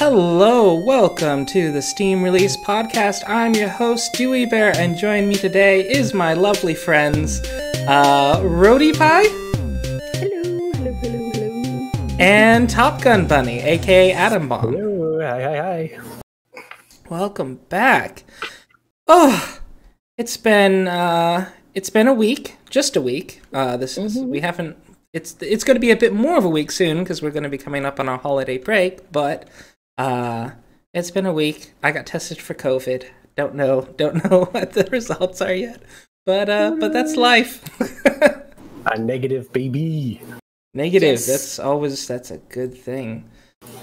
Hello, welcome to the Steam Release Podcast. I'm your host, Dewey Bear, and join me today is my lovely friends, Roadie Pie. Hello. And Top Gun Bunny, aka Atom Bomb. Hello, hi. Welcome back. Oh, it's been a week, just a week. It's going to be a bit more of a week soon because we're going to be coming up on our holiday break, but it's been a week. I got tested for COVID. Don't know what the results are yet, but that's life. A negative, baby. Negative. Yes. That's a good thing.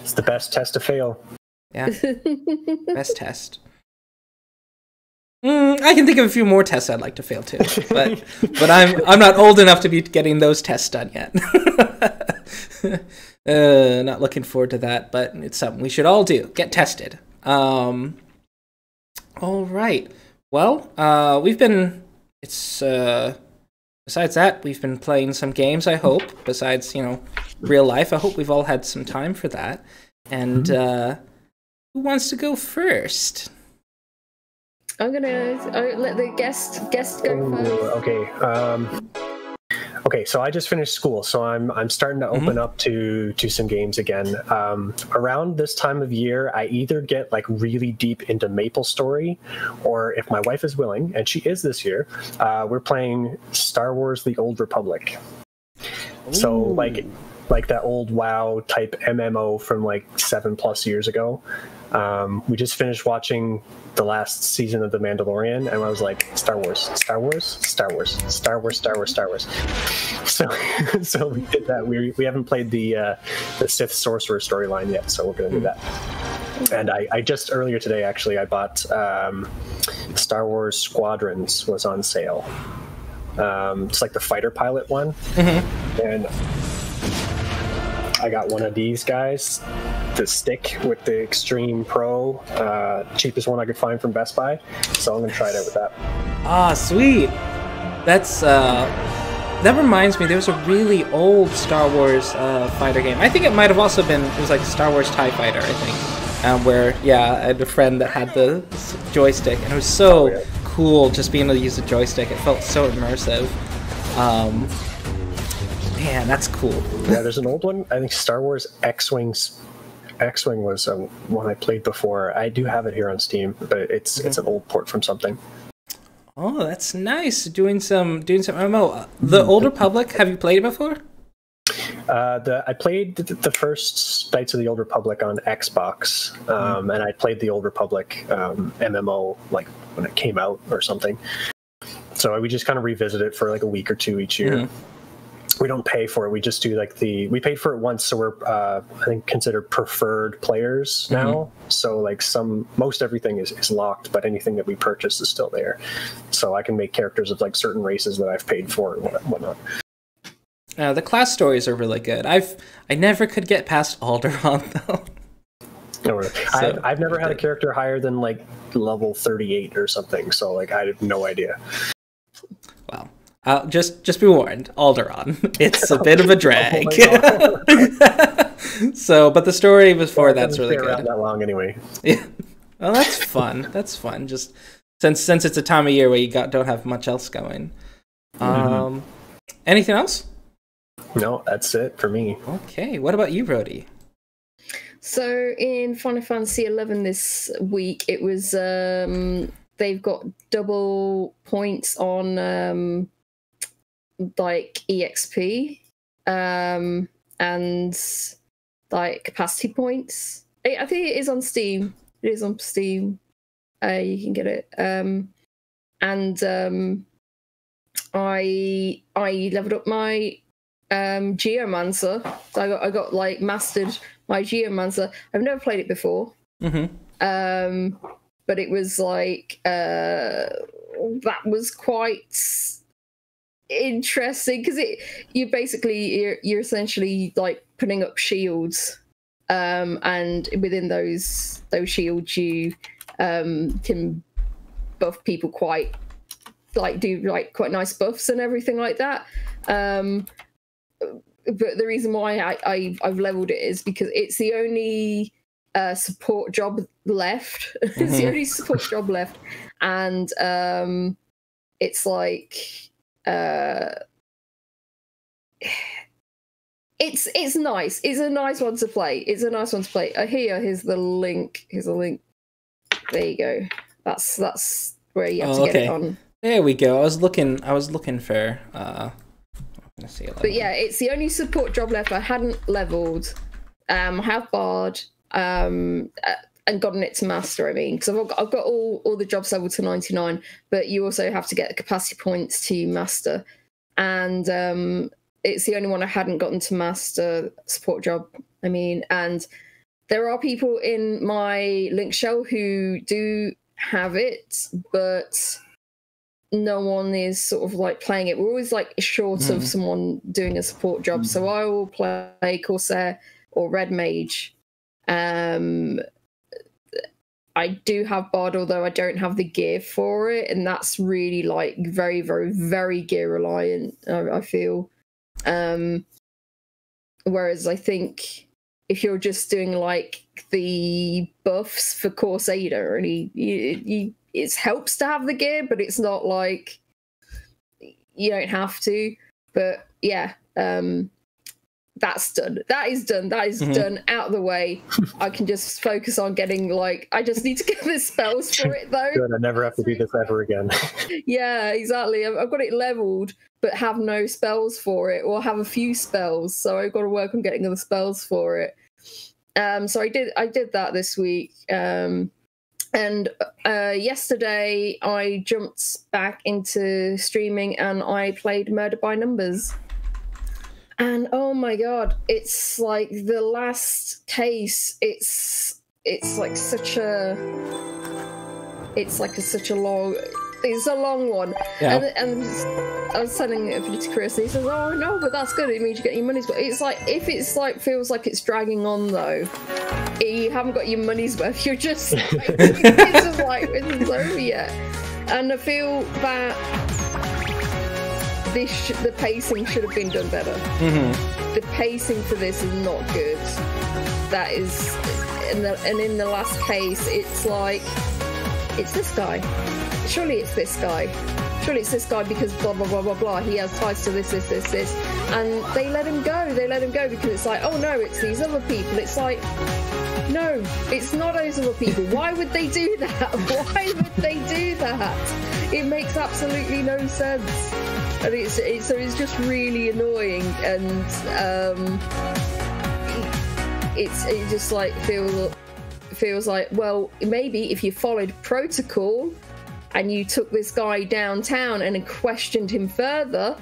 It's the best test to fail. Yeah. Best test. I can think of a few more tests I'd like to fail too, but I'm not old enough to be getting those tests done yet. Not looking forward to that, but it's something we should all do. Get tested. All right. Well, besides that, we've been playing some games, I hope. Besides, real life, I hope we've all had some time for that. And who wants to go first? I'm gonna let the guest go first. Okay, so I just finished school, so I'm starting to open up to some games again. Around this time of year, I either get like really deep into MapleStory, or if my wife is willing, and she is this year, we're playing Star Wars: The Old Republic. Ooh. So like that old WoW type MMO from like 7+ years ago. We just finished watching the last season of The Mandalorian, and I was like, Star Wars. So we did that. We haven't played the Sith Sorcerer storyline yet, so we're going to do that. And I just earlier today, actually, I bought Star Wars Squadrons was on sale. It's like the fighter pilot one, and I got one of these guys, the stick with the Extreme Pro, cheapest one I could find from Best Buy. So I'm going to try it out with that. Ah, sweet. That's, that reminds me, there was a really old Star Wars fighter game. I think it might have also been, it was like Star Wars TIE Fighter, I think. Where, I had a friend that had the joystick, and it was so cool just being able to use the joystick. It felt so immersive. Man, that's cool. Yeah, there's an old one. I think Star Wars X-Wing was one I played before. I do have it here on Steam, but it's an old port from something. Oh, that's nice. Doing some MMO. The Old Republic, have you played it before? I played the first Knights of the Old Republic on Xbox, and I played the Old Republic MMO like when it came out or something. So we just kind of revisit it for like a week or two each year. We don't pay for it. We just do we paid for it once, so we're I think considered preferred players now. So like most everything is locked, but anything that we purchase is still there. So I can make characters of like certain races that I've paid for and whatnot. The class stories are really good. I never could get past Alderaan though. No, I've never had a character higher than like level 38 or something. So like I have no idea. Wow. Just be warned, Alderaan. It's a bit of a drag. But the story before that's really good. That long anyway. Yeah. Well, that's fun. That's fun. Just since it's a time of year where you don't have much else going. Anything else? No, that's it for me. Okay. What about you, Brody? So in Final Fantasy XI this week, it was they've got double points on like EXP and like capacity points. I think it is on Steam. It is on Steam. You can get it. And I leveled up my Geomancer. So I got like mastered my Geomancer. I've never played it before. But it was like that was quite interesting because you're essentially like putting up shields, and within those shields you can buff people quite quite nice buffs and everything like that. But the reason why I've leveled it is because it's the only support job left. It's the only support job left, and it's like it's nice. It's a nice one to play. It's a nice one to play. Here's the link. Here's the link. There you go. That's where you have to get it on. There we go. I was looking for let's see. But yeah, it's the only support job left. I hadn't leveled. I have barred and gotten it to master. I mean, because I've got all the jobs leveled to 99, but you also have to get capacity points to master. And it's the only one I hadn't gotten to master, support job. I mean, and there are people in my link shell who do have it, but no one is sort of like playing it. We're always like short of someone doing a support job. So I will play Corsair or Red Mage. I do have Bard, although I don't have the gear for it, and that's really like very, very, very gear reliant, I feel. Whereas I think if you're just doing like the buffs for Corsair, and it helps to have the gear, but it's not like you don't have to. But yeah, that's done. That is done. That is done, out of the way. I can just focus on getting like, I just need to get the spells for it though. Good, I never have to do this ever again. Yeah, exactly. I've got it leveled, but have no spells for it, or have a few spells. So I've got to work on getting the spells for it. So I did that this week. And yesterday I jumped back into streaming and I played Murder by Numbers. And oh my god, it's like the last case. It's like such a long. It's a long one. Yeah. And I was telling it to Chris, and he says, "Oh no, but that's good. It means you get your money's worth." It's like, if it's like feels like it's dragging on though, you haven't got your money's worth. You're just like, it's just like this is over yet. And I feel that the pacing should have been done better. The pacing for this is not good. That is, and in the last case, it's like, it's this guy. Surely it's this guy. Surely it's this guy because blah blah blah blah blah. He has ties to this, and they let him go. They let him go because it's like, oh no, it's these other people. It's like, no, it's not those other people. Why would they do that? Why would they do that? It makes absolutely no sense. And it's just really annoying, and it just like feels like, well, maybe if you followed protocol and you took this guy downtown and questioned him further,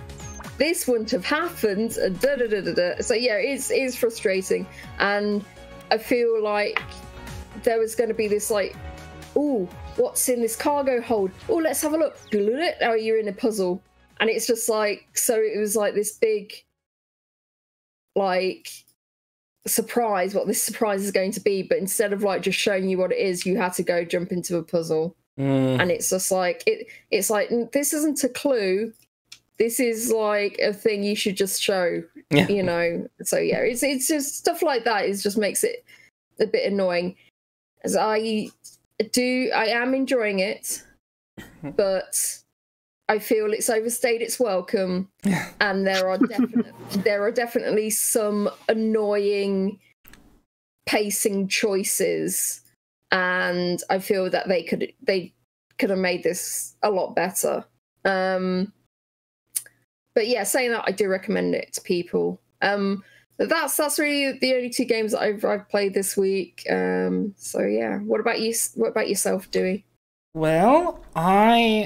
this wouldn't have happened. So yeah, it's frustrating, and I feel like there was going to be this like, ooh, what's in this cargo hold? Oh, let's have a look. Oh, you're in a puzzle. And it's just like, so it was like this big, like, surprise, what this surprise is going to be. But instead of like just showing you what it is, you had to go jump into a puzzle. And it's just like, it's like, this isn't a clue. This is like a thing you should just show, you know? So yeah, it's just stuff like that. It just makes it a bit annoying. As I am enjoying it, but I feel it's overstayed its welcome, and there are definitely some annoying pacing choices, and I feel that they could have made this a lot better. But yeah, saying that, I do recommend it to people. But that's really the only two games that I've played this week. So yeah, what about you? What about yourself, Dewey? Well,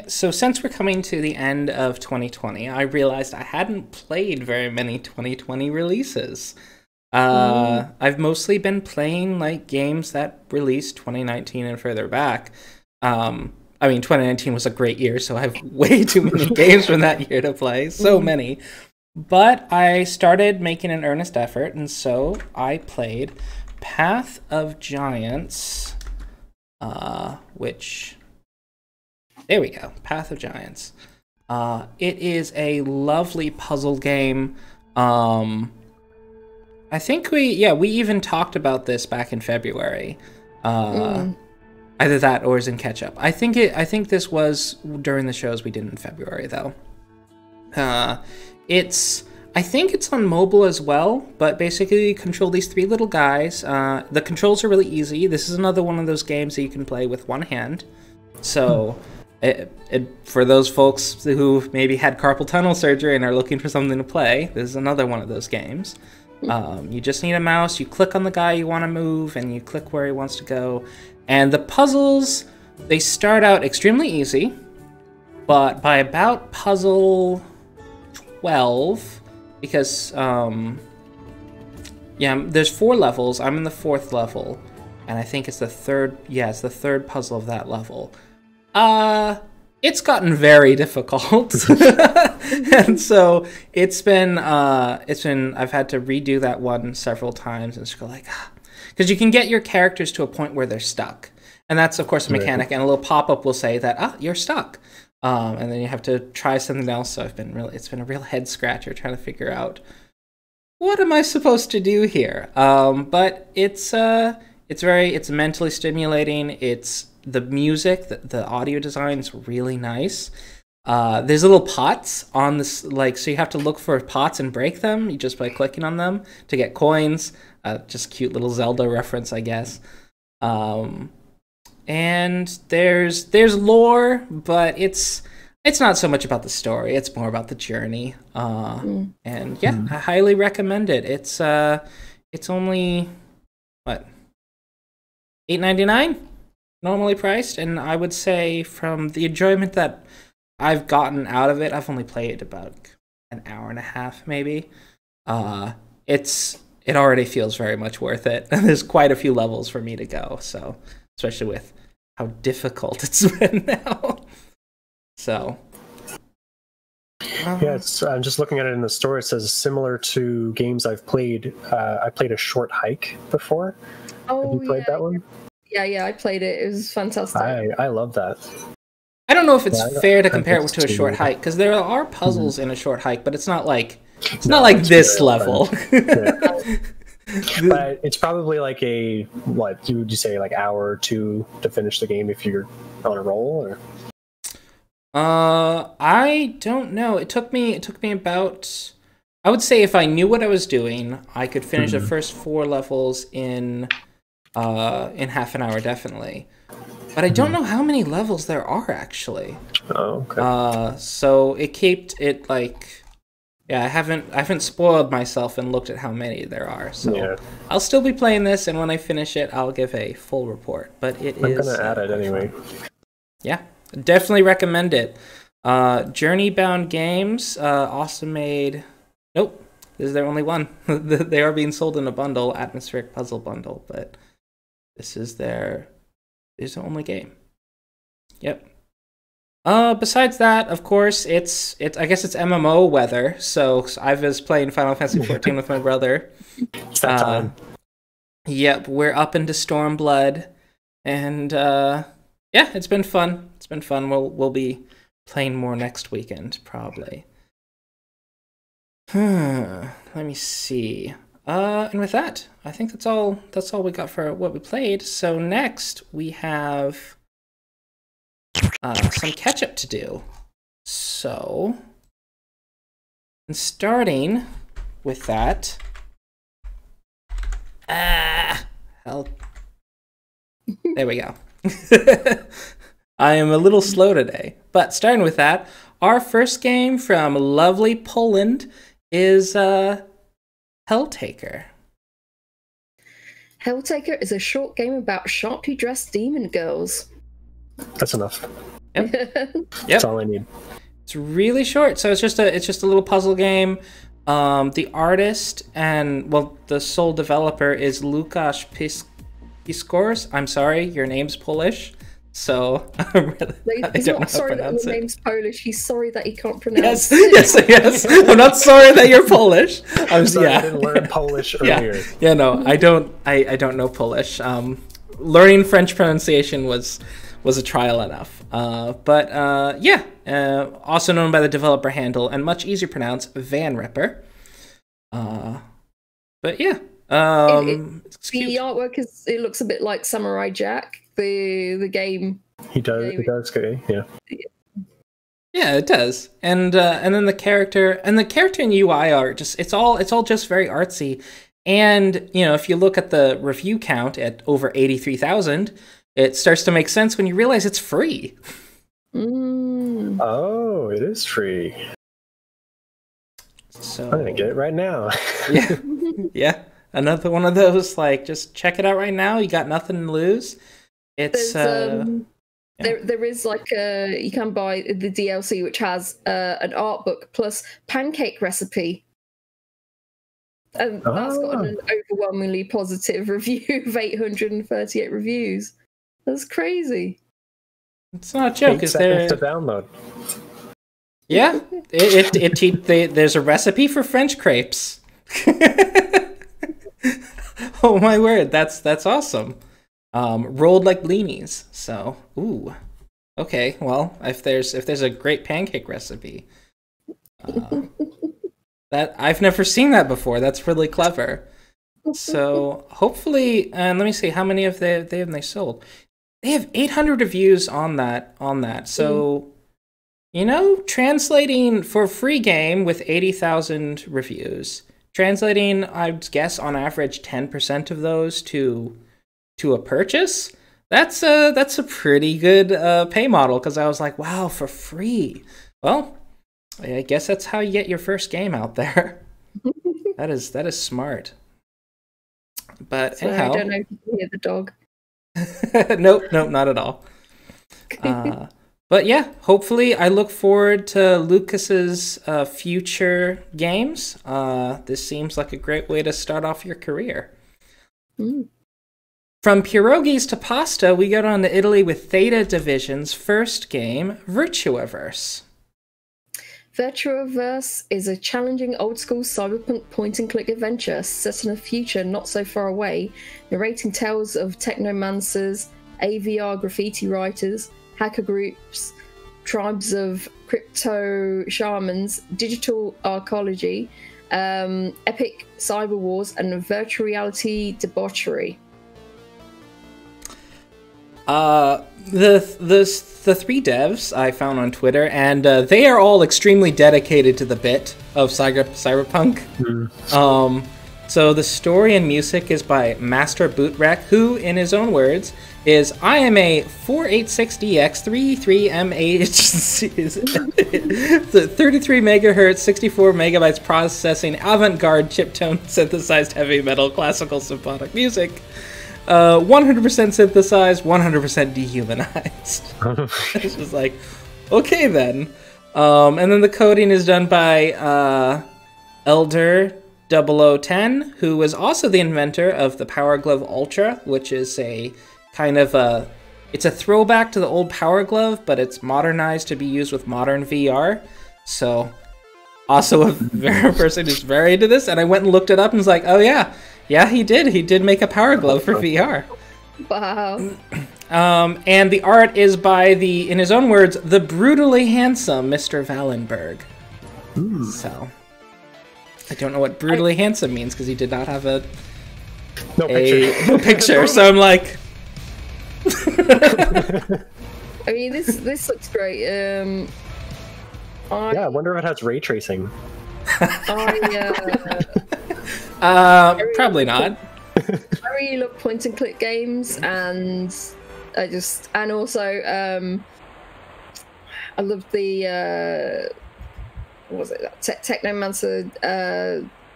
so since we're coming to the end of 2020, I realized I hadn't played very many 2020 releases. I've mostly been playing like games that released 2019 and further back. I mean, 2019 was a great year, so I have way too many games from that year to play. So many. But I started making an earnest effort, and so I played Path of Giants, which... There we go, Path of Giants. It is a lovely puzzle game. I think we even talked about this back in February. Either that or is in Catchup. I think this was during the shows we did in February though. I think it's on mobile as well, but basically you control these 3 little guys. The controls are really easy. This is another one of those games that you can play with one hand. So for those folks who maybe had carpal tunnel surgery and are looking for something to play, this is another one of those games. You just need a mouse, you click on the guy you want to move, and you click where he wants to go. And the puzzles, they start out extremely easy, but by about puzzle 12, because, there's 4 levels, I'm in the 4th level, and I think it's the 3rd puzzle of that level. It's gotten very difficult, and so I've had to redo that one several times, and just go like, because you can get your characters to a point where they're stuck, and that's of course a mechanic, and a little pop-up will say that you're stuck, and then you have to try something else. So it's been a real head scratcher trying to figure out what am I supposed to do here. But it's mentally stimulating. It's the music, the audio design is really nice. There's little pots on this, so you have to look for pots and break them just by clicking on them to get coins. Just cute little Zelda reference, I guess. And there's lore, but it's not so much about the story. It's more about the journey. And yeah, I highly recommend it. It's only what, $8.99 normally priced, and I would say from the enjoyment that I've gotten out of it, I've only played about an hour and a half, maybe. It already feels very much worth it, and there's quite a few levels for me to go. So, especially with how difficult it's been now. So, yeah, I'm just looking at it in the store. It says similar to games I've played. I played A Short Hike before. Have you played that one? Yeah, I played it. It was fantastic. I love that. I don't know if it's fair to compare it to A Short Hike, because there are puzzles in A Short Hike, but it's not like this level. But it's probably like would you say, like hour or 2 to finish the game if you're on a roll, or? I don't know. It took me about, I would say if I knew what I was doing, I could finish the first 4 levels in half an hour, definitely. But I don't know how many levels there are, actually. Oh, okay. So it kept it like, yeah, I haven't spoiled myself and looked at how many there are. So yeah. I'll still be playing this, and when I finish it, I'll give a full report. But I'm gonna add it anyway. Yeah, definitely recommend it. Journey Bound Games, awesome made. Nope, this is their only one. They are being sold in a bundle, atmospheric puzzle bundle, but this is their only game. Yep. Besides that, of course, it's I guess it's MMO weather. So I was playing Final Fantasy XIV with my brother. It's that time. Yep, we're up into Stormblood, and yeah, it's been fun. It's been fun. We'll be playing more next weekend, probably. Let me see. And with that, I think that's all we got for what we played. So next we have some catch-up to do. So, and starting with that, hell, there we go. I am a little slow today, but starting with that, our first game from lovely Poland is Helltaker. Helltaker is a short game about sharply dressed demon girls. That's enough. Yep. That's all I need. It's really short, so it's just a little puzzle game. The artist and the sole developer is Łukasz Piskors. I'm sorry, your name's Polish, so he's not sorry that your name's Polish. He's sorry that he can't pronounce. Yes. I'm not sorry that you're Polish. I'm sorry I didn't learn Polish earlier. Yeah, no, I don't know Polish. Learning French pronunciation was a trial enough. But also known by the developer handle and much easier to pronounce, Vanripper. But yeah, the artwork it looks a bit like Samurai Jack, the game. He does. It does. Yeah. Yeah, it does. And then the character and UI art it's all just very artsy. And if you look at the review count at over 83,000, it starts to make sense when you realize it's free. Oh, it is free. So I'm gonna get it right now. yeah. Another one of those, like, just check it out right now. You got nothing to lose. It's there is like you can buy the DLC, which has an art book plus pancake recipe. And that's got an overwhelmingly positive review of 838 reviews. That's crazy. It's not a joke. 8 seconds to download. Yeah, there's a recipe for French crepes. Oh my word, that's awesome. Rolled like blinis. So, ooh, okay. Well, if there's a great pancake recipe, that I've never seen that before. That's really clever. So hopefully, and let me see how many have they sold. They have 800 reviews on that. So, translating for a free game with 80,000 reviews, translating, I'd guess on average 10% of those to a purchase. That's a pretty good pay model, because I was like, wow, for free. Well, I guess that's how you get your first game out there. That is smart. But so anyhow, I don't know if you can hear the dog. Nope, not at all. But yeah, hopefully I look forward to Lucas's future games. This seems like a great way to start off your career. From pierogies to pasta, we go on to Italy with Theta Division's first game, VirtuaVerse. VirtuaVerse is a challenging old-school cyberpunk point-and-click adventure set in a future not so far away, narrating tales of technomancers, AVR graffiti writers, hacker groups, tribes of crypto shamans, digital archaeology, epic cyber wars, and virtual reality debauchery. The three devs I found on Twitter, and they are all extremely dedicated to the bit of cyberpunk. So the story and music is by Master Bootrek, who, in his own words, is I am a 486DX33MH 33 megahertz, 64 megabytes processing, avant-garde chiptone synthesized heavy metal classical symphonic music. 100% synthesized, 100% dehumanized. It's just like, okay then. And then the coding is done by Elder 0010, who was also the inventor of the Power Glove Ultra, which is a kind of it's a throwback to the old Power Glove, but it's modernized to be used with modern VR. So, also a person who's very into this, and I went and looked it up and was like, oh yeah, he did make a Power Glove for VR. Wow. And the art is by in his own words, the brutally handsome Mr. Wallenberg. So, I don't know what brutally handsome means, because he did not have no picture. So I'm like, I mean, this looks great. I wonder if it has ray tracing. Probably not. I really love point and click games, and I also I love the what was it? Technomancer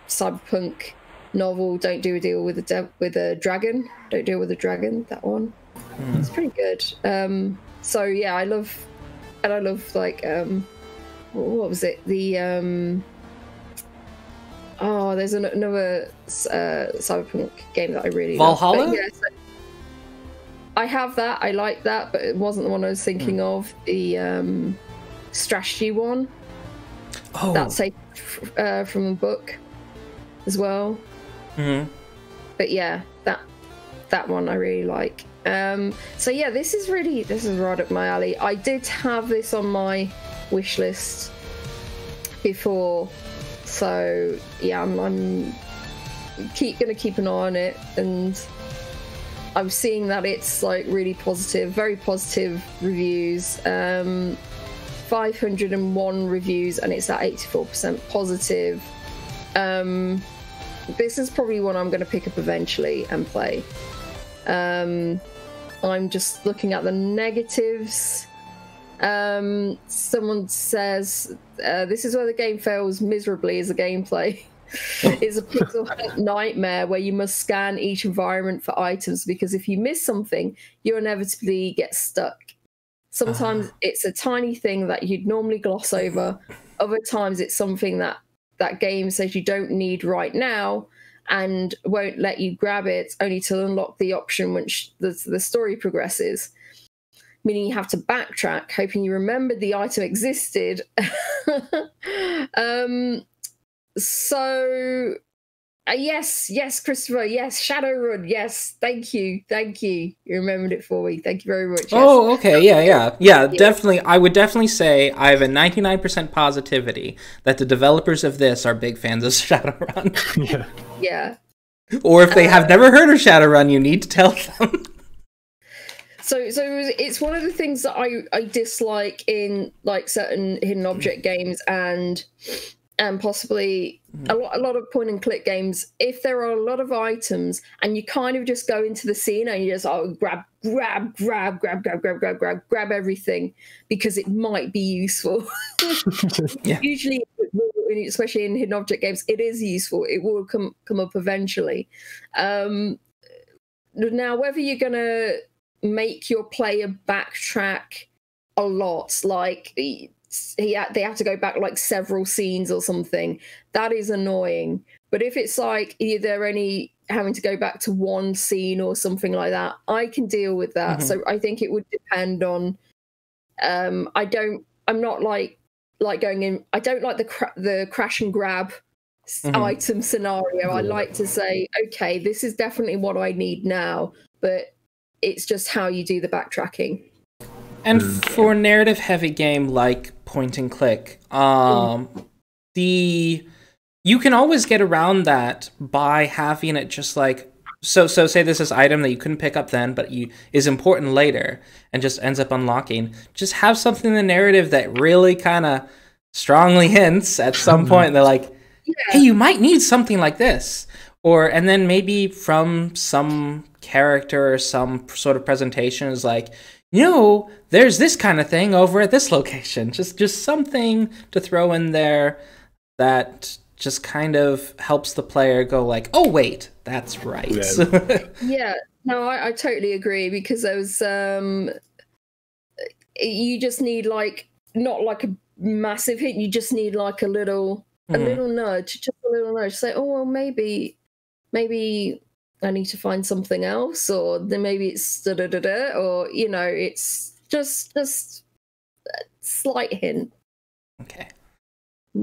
cyberpunk novel. Don't do a deal with a dragon. Don't deal with a dragon. That one. It's pretty good. So yeah, I love like what was it? The there's another cyberpunk game that I really Valhalla? love. Yeah, I have that. I like that, but it wasn't the one I was thinking of. The strategy one. Oh, that's from a book as well. But yeah, that one I really like. So yeah, this is right up my alley. I did have this on my wish list before, so yeah, I'm gonna keep an eye on it, and I'm seeing that it's like really positive, very positive reviews. 501 reviews, and it's at 84% positive. This is probably one I'm going to pick up eventually and play. I'm just looking at the negatives. Someone says this is where the game fails miserably as a gameplay. It's a pixel nightmare where you must scan each environment for items, because if you miss something, you inevitably get stuck. Sometimes it's a tiny thing that you'd normally gloss over. Other times it's something that game says you don't need right now and won't let you grab it, only to unlock the option once the story progresses. Meaning you have to backtrack, hoping you remembered the item existed. Yes, Christopher, yes, Shadowrun, yes, thank you, you remembered it for me, thank you very much. Yes. Oh, okay, yeah, definitely. I would definitely say I have a 99% positivity that the developers of this are big fans of Shadowrun. Yeah. Or if they have never heard of Shadowrun, you need to tell them. So it's one of the things that I dislike in like certain hidden object games and possibly a lot of point and click games. If there are a lot of items and you kind of just go into the scene and you just grab everything because it might be useful. Yeah. Usually, especially in hidden object games, it is useful. It will come up eventually. Now, whether you're gonna make your player backtrack a lot, like they have to go back like several scenes or something, that is annoying. But if it's like they're only having to go back to one scene or something like that, I can deal with that. So I think it would depend on I'm not like going in. I don't like the crash and grab item scenario. I like to say, okay, this is definitely what I need now, but it's just how you do the backtracking. And for a narrative-heavy game like point and click, you can always get around that by having it just like so. Say this is item that you couldn't pick up then, but is important later, and just ends up unlocking. Just have something in the narrative that really kind of strongly hints at some point. They're like, "Hey, you might need something like this," and then maybe from some character or some sort of presentation is like, there's this kind of thing over at this location. Just something to throw in there that just kind of helps the player go like, oh, wait, that's right. Yeah, no, I totally agree, because there was, you just need like, not like a massive hit, you just need like a little nudge, just a little nudge. Say, oh, well, maybe I need to find something else, or then maybe it's da-da-da-da, or, it's just a slight hint. Okay.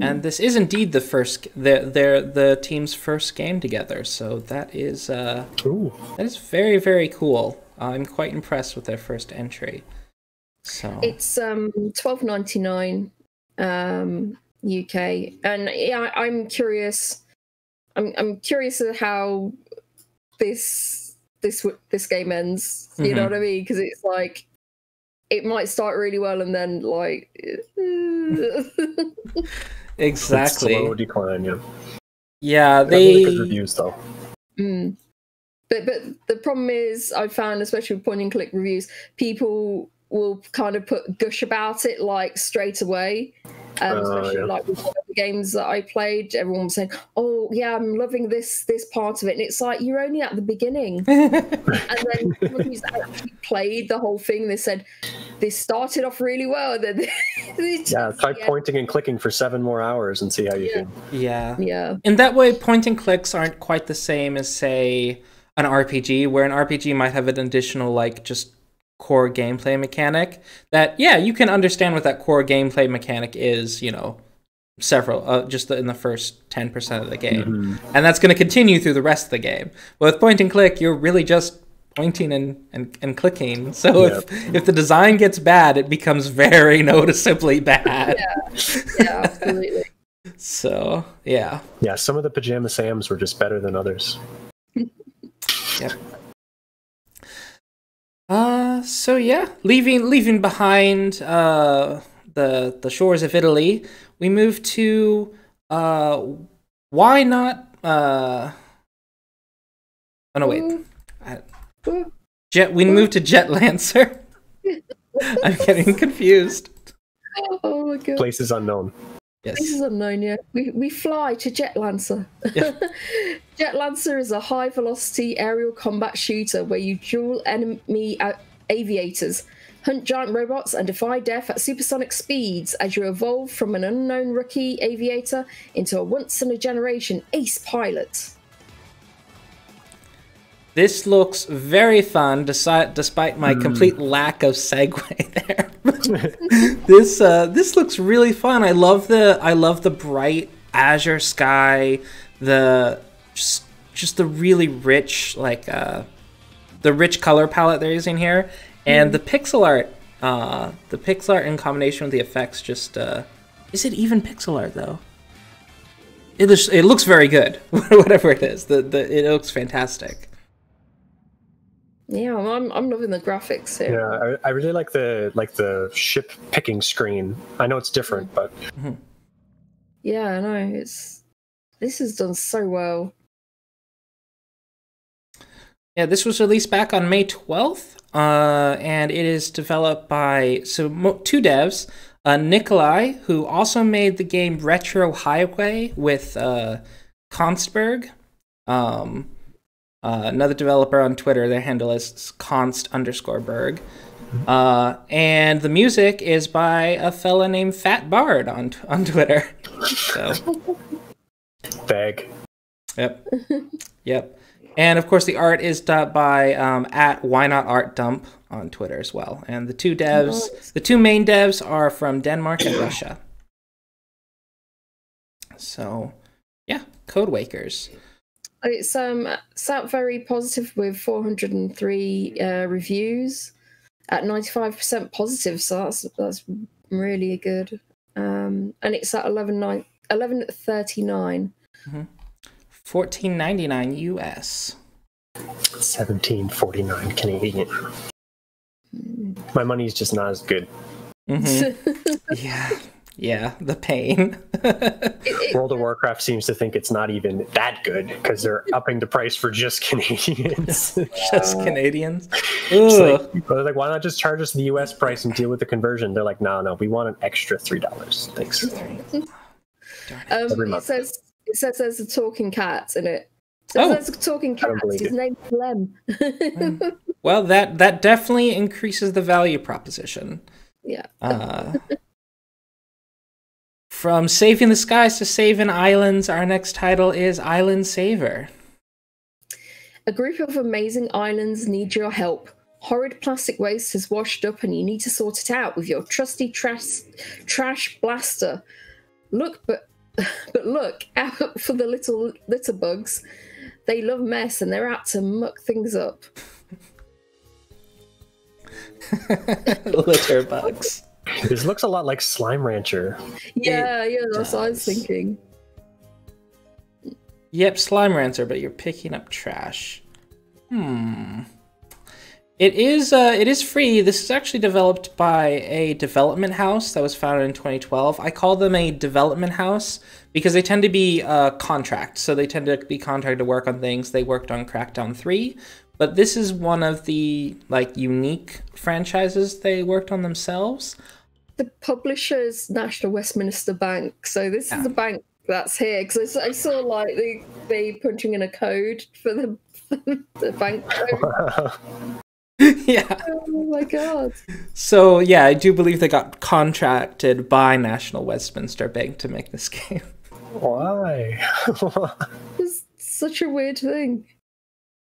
And this is indeed the team's first game together, so that is very, very cool. I'm quite impressed with their first entry. So it's $12.99 UK, and yeah, I'm curious. I'm curious at how this game ends. You know what I mean? Because it's like it might start really well and then like exactly slow decline. Yeah, really good reviews though. But the problem is, I found, especially with point and click reviews, people will kind of gush about it like straight away. Especially like with one of the games that I played, everyone was saying, "Oh yeah, I'm loving this part of it," and it's like you're only at the beginning. And then someone who's actually played the whole thing, they said this started off really well, and then try pointing and clicking for 7 more hours and see how you feel. Yeah. In that way, point and clicks aren't quite the same as, say, an RPG, where an RPG might have an additional like just core gameplay mechanic that you can understand what that core gameplay mechanic is, several just in the first 10% of the game, and that's going to continue through the rest of the game. But with point and click, you're really just pointing and clicking, so if the design gets bad, it becomes very noticeably bad. Yeah, absolutely. So yeah. Yeah, some of the Pajama Sams were just better than others. Yep. So yeah, leaving behind the shores of Italy, we move to why not oh no wait. We moved to Jet Lancer. I'm getting confused. Oh my god. Places unknown. Yes. This is unknown, yeah. We fly to Jet Lancer. Yeah. Jet Lancer is a high-velocity aerial combat shooter where you duel enemy aviators, hunt giant robots, and defy death at supersonic speeds as you evolve from an unknown rookie aviator into a once-in-a-generation ace pilot. This looks very fun, despite my complete lack of segue there. This looks really fun. I love the bright azure sky, just the really rich the rich color palette they're using here, and the pixel art. The pixel art in combination with the effects just is it even pixel art though? It looks very good. Whatever it is, it looks fantastic. Yeah, I'm loving the graphics here. Yeah, I really like the ship picking screen. I know it's different, but yeah, I know this is done so well. Yeah, this was released back on May 12th, and it is developed by two devs, Nikolai, who also made the game Retro Highway with Konstberg. Another developer on Twitter, their handle is const_berg. And the music is by a fella named Fat Bard on Twitter. So. Bag. Yep. And of course the art is done by at Why Not Art Dump on Twitter as well. And the two main devs are from Denmark and Russia. So yeah, Code Wakers. It's out very positive with 403 reviews at 95% positive, so that's really good. And it's at 11.39. $14.99 US. $17.49 Canadian. My money's just not as good. Yeah, the pain. World of Warcraft seems to think it's not even that good because they're upping the price for just Canadians. Just Canadians? They're like, why not just charge us the US price and deal with the conversion? They're like, no, we want an extra $3. Thanks. It says there's a talking cat in it. There's a talking cat. His name's Clem. Well, that definitely increases the value proposition. Yeah. From saving the skies to saving islands, our next title is Island Saver. A group of amazing islands need your help. Horrid plastic waste has washed up and you need to sort it out with your trusty trash blaster. Look out for the little litter bugs. They love mess and they're out to muck things up. Litter bugs. This looks a lot like Slime Rancher. Yeah, that's what I was thinking. Yep, Slime Rancher, but you're picking up trash. It is free. This is actually developed by a development house that was founded in 2012. I call them a development house because they tend to be contract. So they tend to be contracted to work on things. They worked on Crackdown 3, but this is one of the unique franchises they worked on themselves. The publisher's National Westminster Bank. So this is the bank that's here because I saw they punching in a code for the bank code. Yeah. Oh my god. So yeah, I do believe they got contracted by National Westminster Bank to make this game. Why? It's such a weird thing.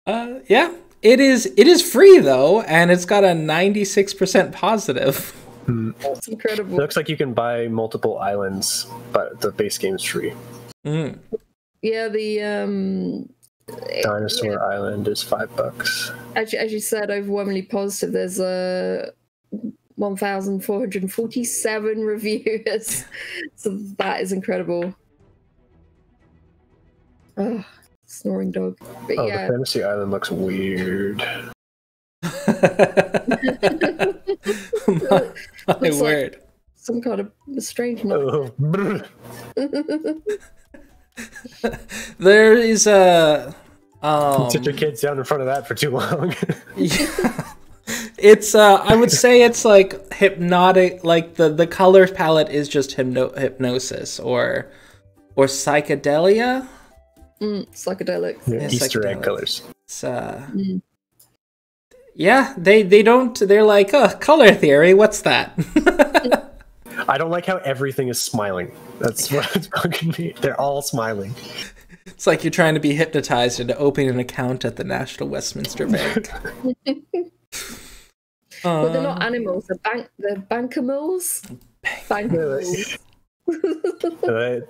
Yeah. It is free though, and it's got a 96% positive. That's incredible. It looks like you can buy multiple islands, but the base game is free. Yeah, the Dinosaur Island is $5. As you said, overwhelmingly positive. There's 1,447 reviews, so that is incredible. Oh, snoring dog. But Oh, yeah. the Fantasy Island looks weird. my word. Like some kind of strange noise. Oh, There is a sit your kids down in front of that for too long. yeah. It's I would say it's like hypnotic, like the color palette is just hypnosis or psychedelia. Psychedelics. Yeah, Easter egg colors. It's yeah, they don't, they're like, oh, color theory, what's that? I don't like how everything is smiling. That's what it's bugging me. They're all smiling. It's like you're trying to be hypnotized into opening an account at the National Westminster Bank. But they're not animals, they're bankamils. Bankamils. You're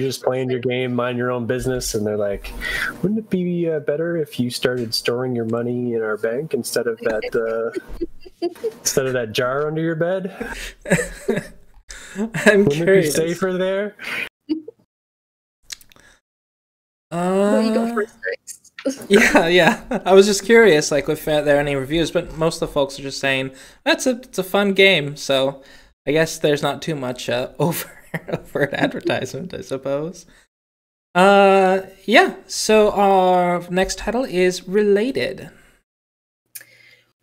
just playing your game, mind your own business, and they're like, wouldn't it be better if you started storing your money in our bank instead of that jar under your bed? I'm Wouldn't curious. it be safer there? What you got for us next? Yeah. I was just curious, like, if there are any reviews, but most of the folks are just saying it's a fun game. So I guess there's not too much overt advertisement, I suppose. Yeah. So our next title is Related.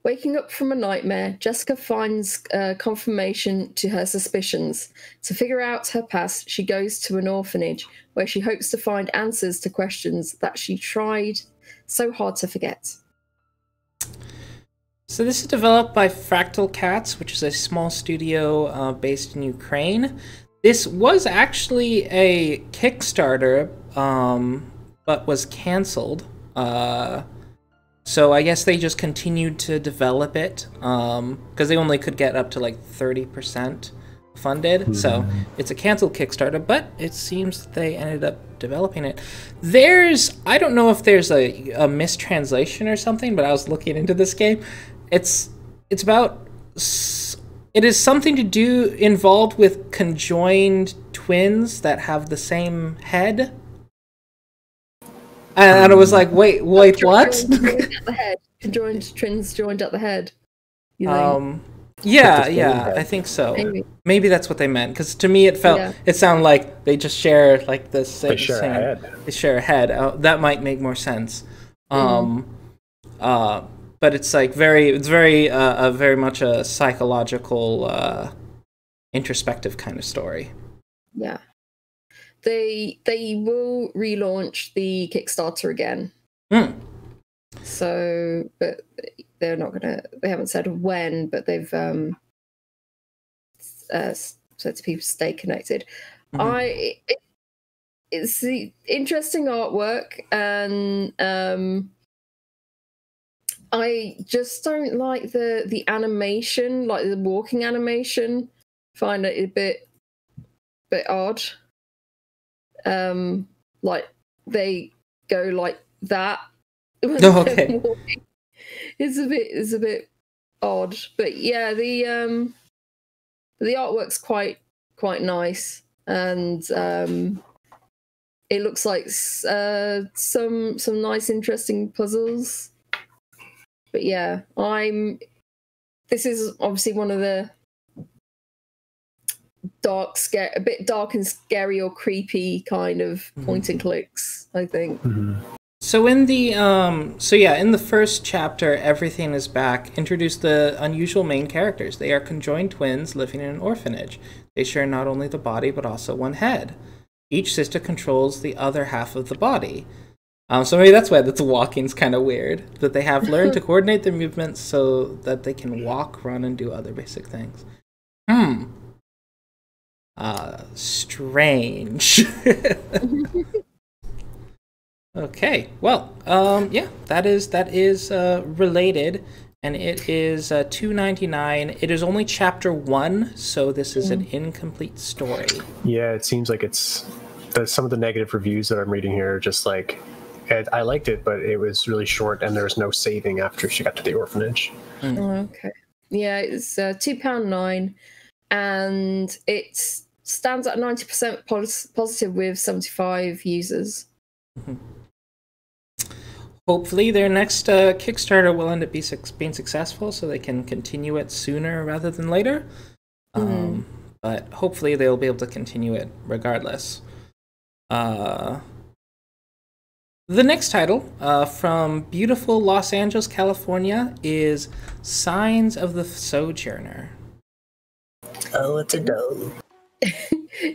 Waking up from a nightmare, Jessica finds confirmation to her suspicions. To figure out her past, she goes to an orphanage where she hopes to find answers to questions that she tried so hard to forget. So this is developed by Fractal Cats, which is a small studio based in Ukraine. This was actually a Kickstarter, but was canceled. So I guess they just continued to develop it because they only could get up to like 30% funded. Mm-hmm. So it's a canceled Kickstarter, but it seems that they ended up developing it. I don't know if there's a mistranslation or something, but I was looking into this game. It is something to do involved with conjoined twins that have the same head. And I was like, wait, what? Conjoined twins joined at the head. Yeah, I think so. Maybe that's what they meant, because to me it sounded like they just share like the same. They share a head. They share a head. That might make more sense. But it's like very much a psychological, introspective kind of story. Yeah. They will relaunch the Kickstarter again. So, but they're not gonna. They haven't said when, but they've said to people stay connected. It's the interesting artwork, and I just don't like the animation, like the walking animation. Find it a bit odd. Like they go like that. Okay. It's a bit odd, but yeah, the artwork's quite nice, and it looks like some nice, interesting puzzles. But yeah, this is obviously one of the a bit dark and scary or creepy kind of point and clicks, I think. So in the first chapter, Everything is Back, introduced the unusual main characters. They are conjoined twins living in an orphanage. They share not only the body but also one head. Each sister controls the other half of the body. So maybe that's why the walking's kind of weird. That they have learned to coordinate their movements so that they can walk, run, and do other basic things. Strange. Okay, well, yeah, that is Related, and it is $2.99. It is only chapter 1, so this is an incomplete story. Yeah, it seems like some of the negative reviews that I'm reading here are just like, I liked it, but it was really short, and there was no saving after she got to the orphanage. Okay, yeah, it's £2.09, and it stands at 90% positive with 75 users. hopefully their next Kickstarter will end up being successful, so they can continue it sooner rather than later. But hopefully they'll be able to continue it regardless. The next title from beautiful Los Angeles, California is Signs of the Sojourner. Oh, it's a doe.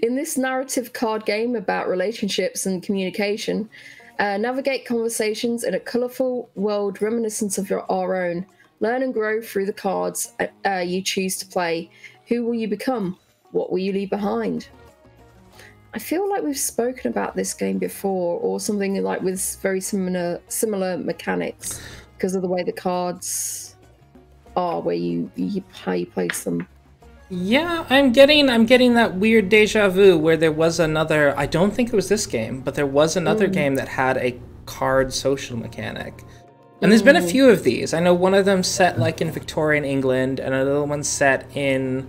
In this narrative card game about relationships and communication, navigate conversations in a colourful world reminiscent of our own. Learn and grow through the cards you choose to play. Who will you become? What will you leave behind? I feel like we've spoken about this game before, or something like with very similar mechanics because of the way the cards are, where how you place them. Yeah, I'm getting that weird deja vu where there was another. I don't think it was this game, but there was another game that had a card social mechanic. And there's been a few of these. I know one of them set like in Victorian England, and another one set in.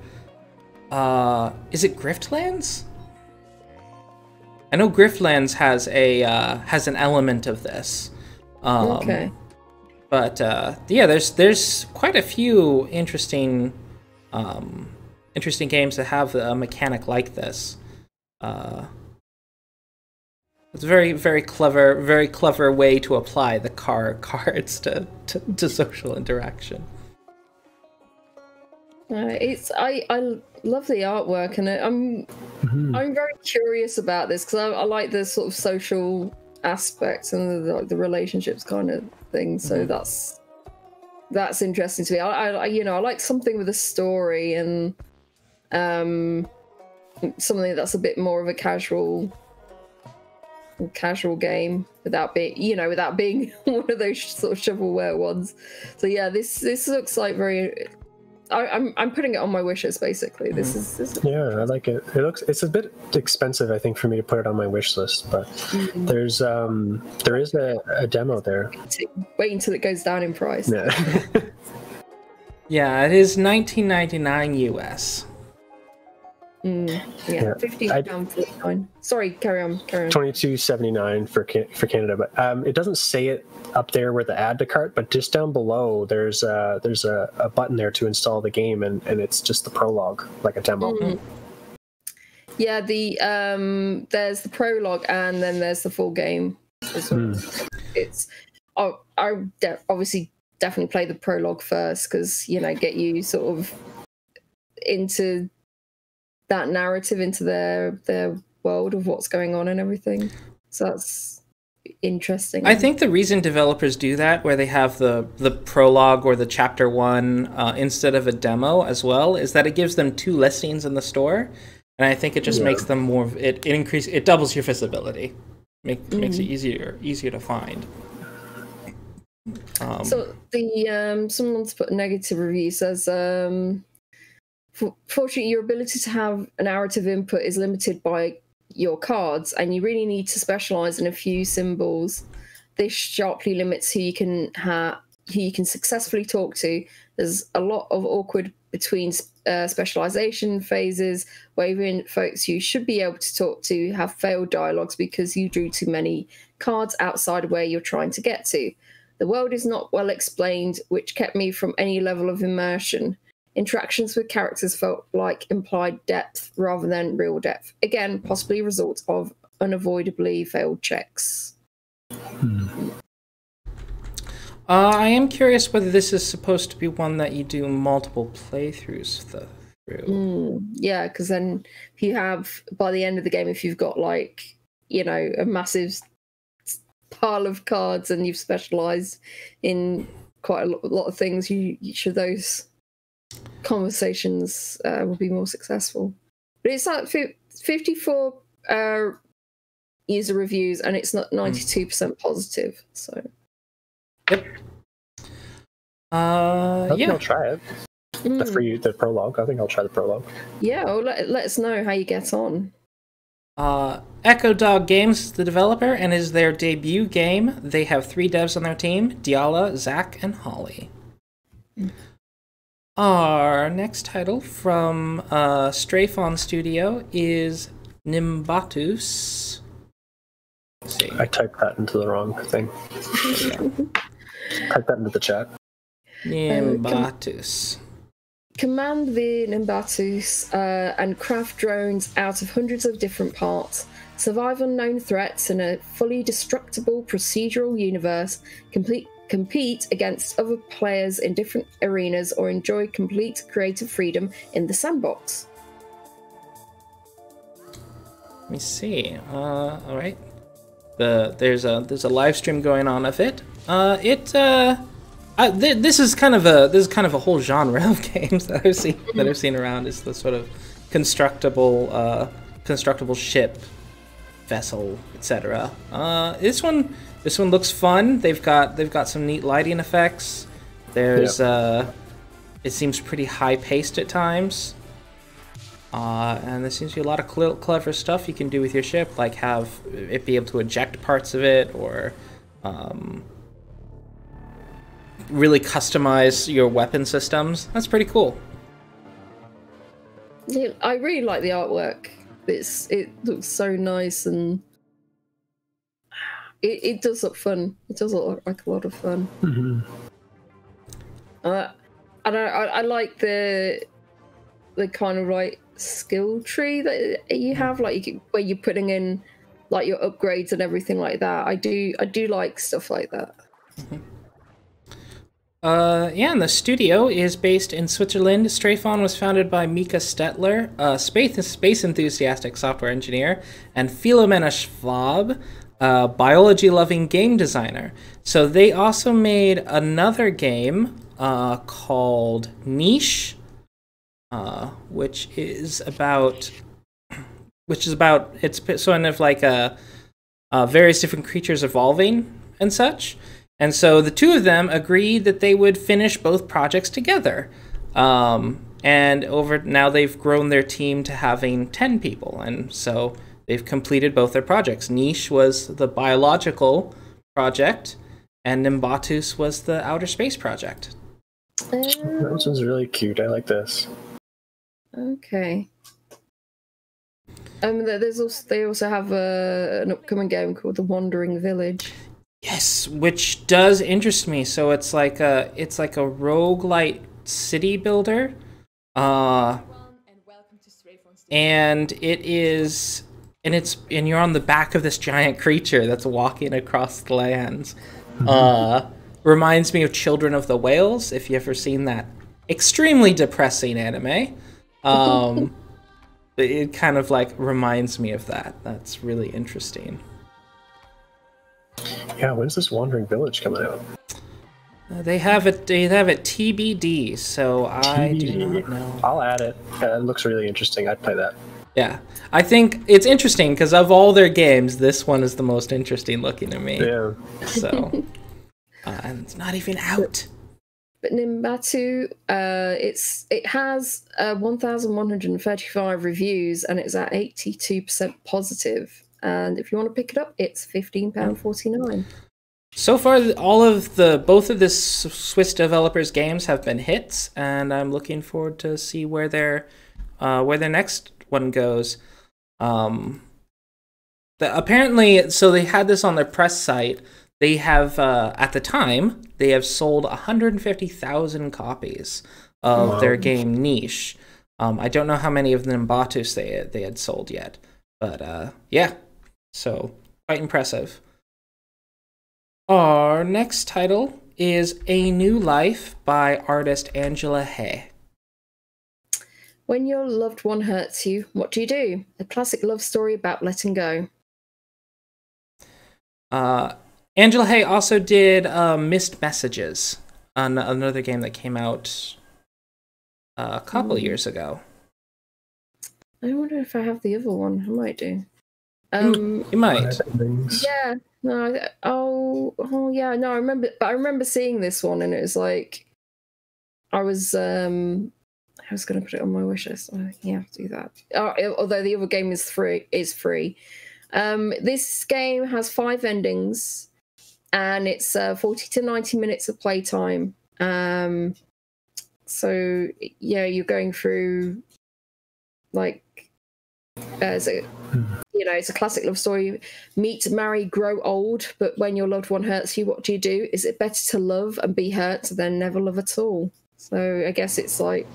Is it Griftlands? I know Griftlands has an element of this. Okay. But yeah, there's quite a few interesting games that have a mechanic like this. It's a very clever way to apply the cards to social interaction. I love the artwork, and I'm very curious about this because I like the sort of social aspects and the relationships kind of thing. So that's interesting to me. I like something with a story and something that's a bit more of a casual game without being one of those sort of shovelware ones. So yeah, this looks like very. I'm putting it on my wish list basically. This is yeah, I like it. It's a bit expensive, I think, for me to put it on my wish list, but there is a demo there. Wait until it goes down in price. Yeah. Yeah, it is $19.99 US. Yeah, £15.49. Sorry, carry on. $22.79 for Canada, but it doesn't say it up there where the add to cart, but just down below there's a button there to install the game, and it's just the prologue, like a demo. Yeah, there's the prologue and then there's the full game as well. It's obviously definitely play the prologue first because get you sort of into that narrative, into their world of what's going on and everything. So that's interesting. I think the reason developers do that, where they have the prologue or the chapter 1 instead of a demo as well, is that it gives them 2 listings in the store, and I think it just makes them more. It doubles your visibility, makes it easier to find. So the someone's put a negative review, says fortunately your ability to have a narrative input is limited by your cards, and you really need to specialize in a few symbols. This sharply limits who you can successfully talk to. There's a lot of awkward between specialization phases, where even folks you should be able to talk to have failed dialogues because you drew too many cards outside of where you're trying to get to. The world is not well explained, which kept me from any level of immersion. Interactions with characters felt like implied depth rather than real depth. Again, possibly a result of unavoidably failed checks. I am curious whether this is supposed to be one that you do multiple playthroughs through. Yeah, because then if you have, by the end of the game, if you've got like, a massive pile of cards and you've specialized in quite a lot of things, each of those conversations will be more successful. But it's like 54 user reviews, and it's not 92% positive. So, yep. I think yeah, I'll try it. The prologue. I think I'll try the prologue. Yeah, well, let us know how you get on. Echo Dog Games is the developer, and is their debut game. They have 3 devs on their team: Diala, Zach, and Holly. Our next title from Straphon Studio is Nimbatus. Let's see. I typed that into the wrong thing. Type that into the chat. Nimbatus. Command the Nimbatus and craft drones out of hundreds of different parts. Survive unknown threats in a fully destructible procedural universe. Compete against other players in different arenas, or enjoy complete creative freedom in the sandbox. Let me see. All right. There's a live stream going on of it. This is kind of a whole genre of games that I've seen around. Is the sort of constructible ship, vessel, etc. This one looks fun. They've got some neat lighting effects. There's it seems pretty high paced at times. And there seems to be a lot of clever stuff you can do with your ship, like have it be able to eject parts of it, or really customize your weapon systems. That's pretty cool. Yeah, I really like the artwork. It looks so nice, and it does look fun. It does look like a lot of fun. Mm-hmm. I like the kind of like skill tree that you have, like where you're putting in like your upgrades and everything like that. I do like stuff like that. Mm-hmm. And the studio is based in Switzerland. Strafon was founded by Mika Stetler, a space enthusiastic software engineer, and Funomena Schwab, a biology-loving game designer. So they also made another game called Niche, which is about it's sort of like various different creatures evolving and such. And so the two of them agreed that they would finish both projects together. And now they've grown their team to having 10 people. And so they've completed both their projects. Niche was the biological project, and Nimbatus was the outer space project. This one's really cute. I like this. Okay. They also have an upcoming game called The Wandering Village. Yes, which does interest me. So it's like a rogue-lite city builder, and you're on the back of this giant creature that's walking across the lands. Reminds me of Children of the Whales, if you've ever seen that extremely depressing anime. It kind of like reminds me of that. That's really interesting. Yeah, when's this Wandering Village coming out? They have it TBD, so I do not know. I'll add it. It looks really interesting. I'd play that. Yeah, I think it's interesting because of all their games, this one is the most interesting looking to me. Yeah. So, and it's not even out. But Nimbatu, it has 1,135 reviews, and it's at 82% positive. And if you want to pick it up, it's £15.49. So far, both of this Swiss developers' games have been hits, and I'm looking forward to see where their next one goes. Apparently, so they had this on their press site. They have at the time they have sold 150,000 copies of their game Niche. I don't know how many of the Nimbatus they had sold yet, but yeah. So, quite impressive. Our next title is A New Life by artist Angela Hay. When your loved one hurts you, what do you do? A classic love story about letting go. Angela Hay also did Missed Messages, another game that came out a couple years ago. I wonder if I have the other one. I might do. You might. Yeah. No. Oh. Yeah. No. I remember seeing this one, and it was like, I was going to put it on my wish list. Yeah, do that. Although the other game is free. This game has 5 endings, and it's 40 to 90 minutes of playtime. So yeah, you're going through like. you know, it's a classic love story. Meet, marry, grow old, but when your loved one hurts you, what do? Is it better to love and be hurt than never love at all? So I guess it's like,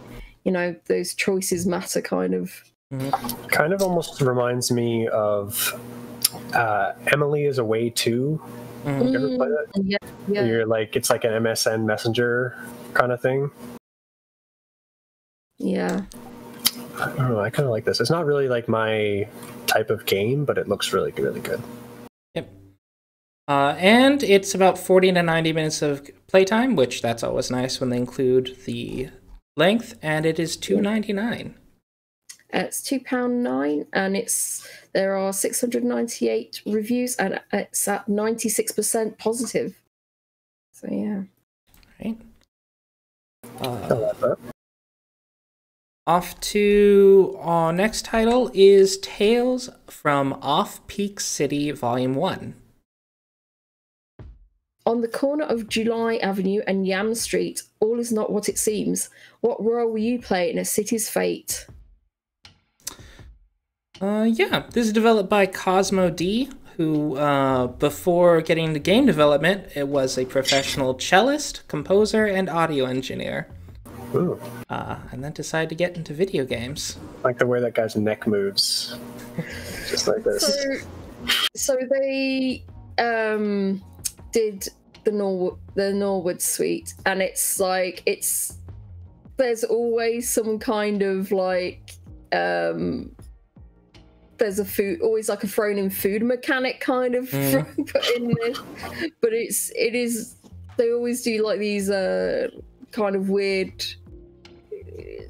you know, those choices matter, kind of. Kind of almost reminds me of Emily is Away Too. You ever play that? Yeah. You're like, it's like an MSN Messenger kind of thing. Yeah. I don't know. I kind of like this. It's not really like my type of game, but it looks really, really good. Yep. And it's about 40 to 90 minutes of playtime, which that's always nice when they include the length. And it is $2.99. It's £2.09, and there are 698 reviews, and it's at 96% positive. So yeah. Right. I love that. Off to our next title is Tales from Off-Peak City Volume 1. On the corner of July Avenue and Yam Street, all is not what it seems. What role will you play in a city's fate? Yeah, this is developed by Cosmo D, who, before getting into game development, it was a professional cellist, composer, and audio engineer. Ooh. And then decided to get into video games. I like the way that guy's neck moves. Just like this. So they did the Norwood Suite, and it's like, there's always some kind of like, there's always like a thrown in food mechanic kind of put in there, but it is they always do like these kind of weird,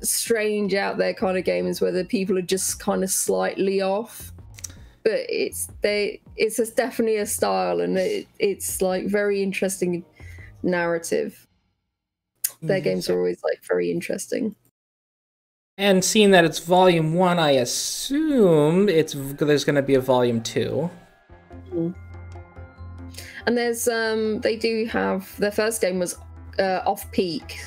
strange, out there kind of games where the people are just kind of slightly off, but it's definitely a style, and it's like very interesting narrative. Their games are always like very interesting. And seeing that it's Volume 1, I assume there's going to be a Volume 2. And there's they do have, their first game was Off Peak,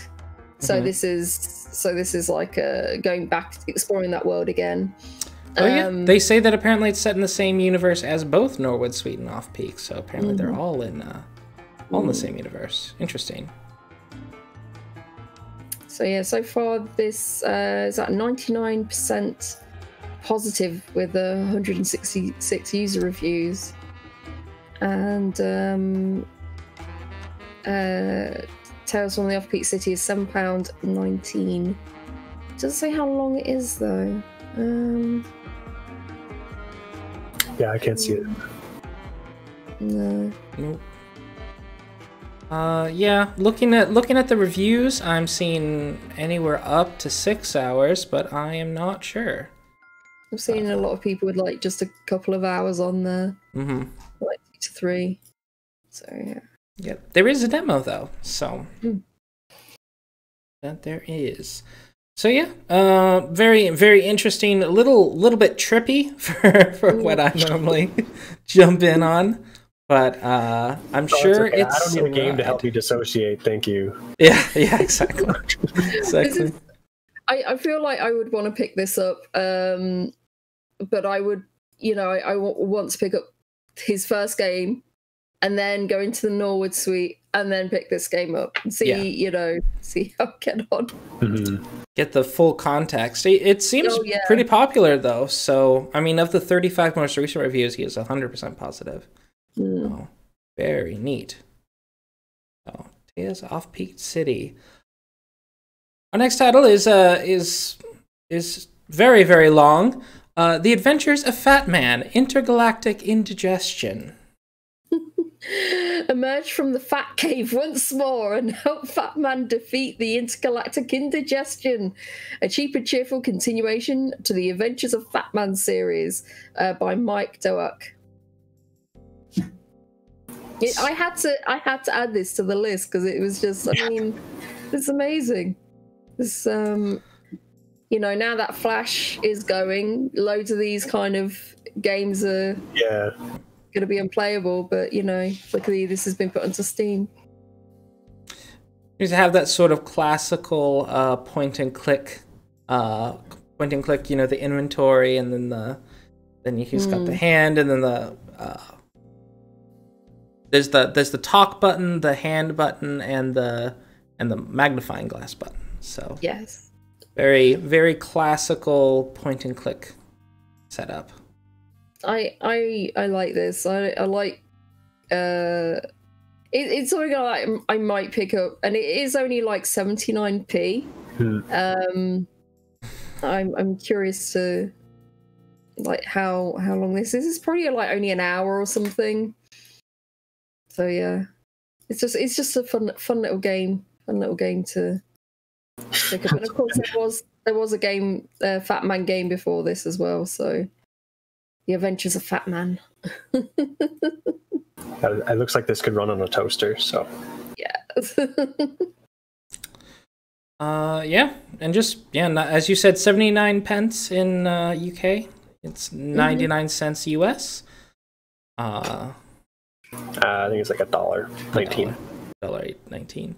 so this is like going back, exploring that world again. Oh yeah, they say that apparently it's set in the same universe as both Norwood Suite and Off Peak, so apparently they're all in the same universe. Interesting. So yeah, so far this is at 99% positive with 166 user reviews, and Tales from the Off-Peak City is £7.19. Doesn't say how long it is though. Yeah, I can't see it. No. Nope. Yeah, looking at the reviews, I'm seeing anywhere up to 6 hours, but I am not sure. I've seen a lot of people with like just a couple of hours on there, like 2 to 3. So yeah. Yep, there is a demo though, so that there is. So yeah, very, very interesting. A little bit trippy for what I normally jump in on. But I'm sure okay. it's. I don't need a game to help me dissociate. Thank you. Yeah, exactly. Exactly. I feel like I would want to pick this up, but I would, I want to pick up his first game, and then go into the Norwood Suite, and then pick this game up and see, see how I get on. Get the full context. It seems pretty popular though. So I mean, of the 35 most recent reviews, he is 100% positive. Oh, very neat. So, Tales Off-Peak City. Our next title is very, very long. The Adventures of Fatman, Intergalactic Indigestion. Emerge from the Fat Cave once more and help Fatman defeat the Intergalactic Indigestion. A cheap and cheerful continuation to the Adventures of Fatman series by Mike Doak. I had to add this to the list because it was just, I mean, it's amazing. This, now that Flash is going, loads of these kind of games are going to be unplayable, but, luckily this has been put onto Steam. You have that sort of classical point and click, the inventory and then Then he's got the hand, and then there's the talk button, the hand button, and the magnifying glass button. So yes, very, very classical point and click setup. I like this. I like it's something I might pick up, and it is only like 79p. I'm curious to like how long this is. It's probably like only an hour or something. So yeah, it's just a fun little game to pick up. And of course there was a game, Fatman game before this as well. So the Adventures of Fatman. It looks like this could run on a toaster. So yeah. Yeah, and just as you said, 79 pence in UK. It's 99 cents US. I think it's like $1.19. $1.19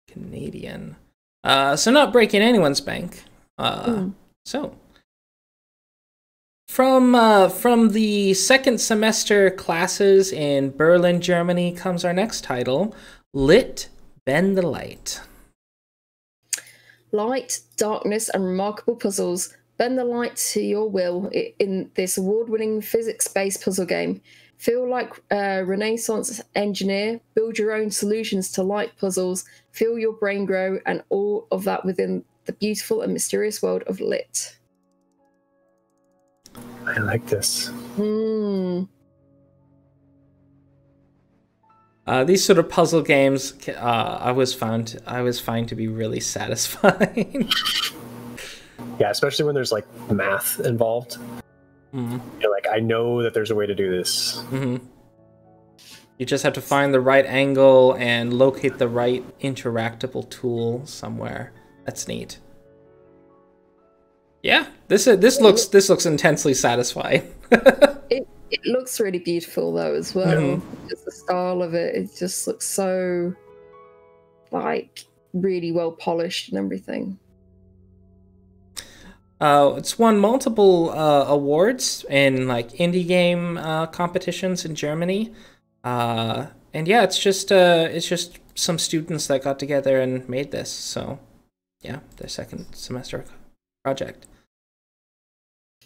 Canadian. So not breaking anyone's bank. So from the second semester classes in Berlin, Germany comes our next title, Lit, Bend the Light. Light, darkness, and remarkable puzzles. Bend the light to your will in this award-winning physics-based puzzle game. Feel like a Renaissance engineer. Build your own solutions to light puzzles. Feel your brain grow, and all of that within the beautiful and mysterious world of Lit. I like this. These sort of puzzle games, I always find to be really satisfying. Yeah, especially when there's like math involved. You're like, I know that there's a way to do this. You just have to find the right angle and locate the right interactable tool somewhere. That's neat. Yeah, this looks intensely satisfying. It looks really beautiful though as well. Just the style of it just looks so like really well polished and everything. It's won multiple awards in like indie game competitions in Germany. And yeah, it's just some students that got together and made this. So yeah, their second semester project.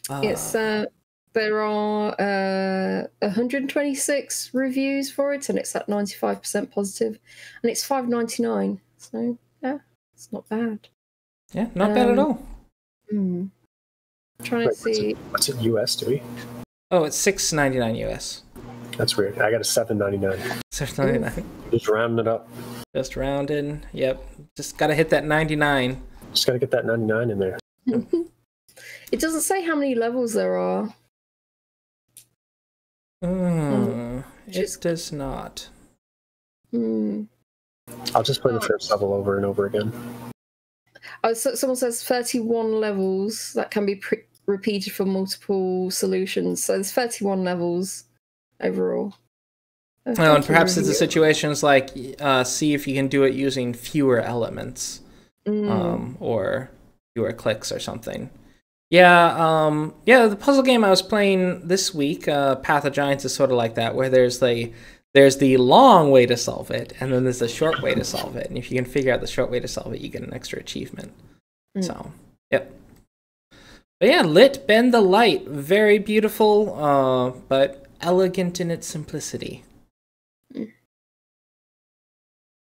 There are 126 reviews for it, and it's at 95% positive, and it's $5.99. So yeah, it's not bad. Yeah, not bad at all. Trying to see. What's it US, do we? Oh, it's $6.99 US. That's weird. I got a $7.99. $7.99. Just rounding it up. Just rounding. Yep. Just gotta hit that 99. Just gotta get that 99 in there. It doesn't say how many levels there are. It does not. I'll just play the first level over and over again. Oh, so someone says 31 levels that can be repeated for multiple solutions. So there's 31 levels overall. Well, and perhaps it's the situations like see if you can do it using fewer elements, or fewer clicks or something. Yeah, the puzzle game I was playing this week, Path of Giants, is sort of like that, where there's the long way to solve it, and then there's the short way to solve it. And if you can figure out the short way to solve it, you get an extra achievement. So, yep. But yeah, Lit, Bend the Light. Very beautiful, but elegant in its simplicity.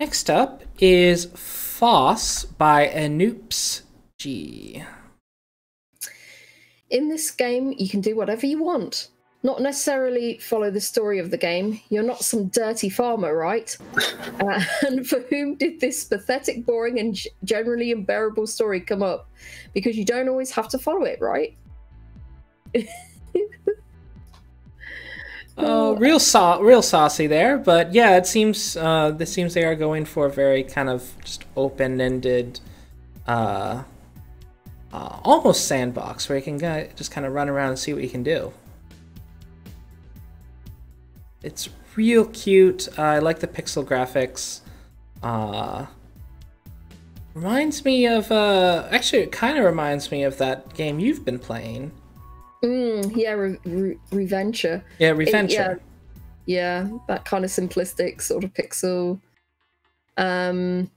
Next up is Foss by Anoops G. In this game, you can do whatever you want. Not necessarily follow the story of the game. You're not some dirty farmer, right? And for whom did this pathetic, boring, and generally unbearable story come up? Because you don't always have to follow it, right? Real saucy there, but yeah, it seems they are going for a very kind of just open-ended, almost sandbox where you can just kind of run around and see what you can do. It's real cute. I like the pixel graphics. Reminds me of actually, it kind of reminds me of that game you've been playing. Yeah, Reventure. Yeah, Reventure. Yeah, that kind of simplistic sort of pixel. And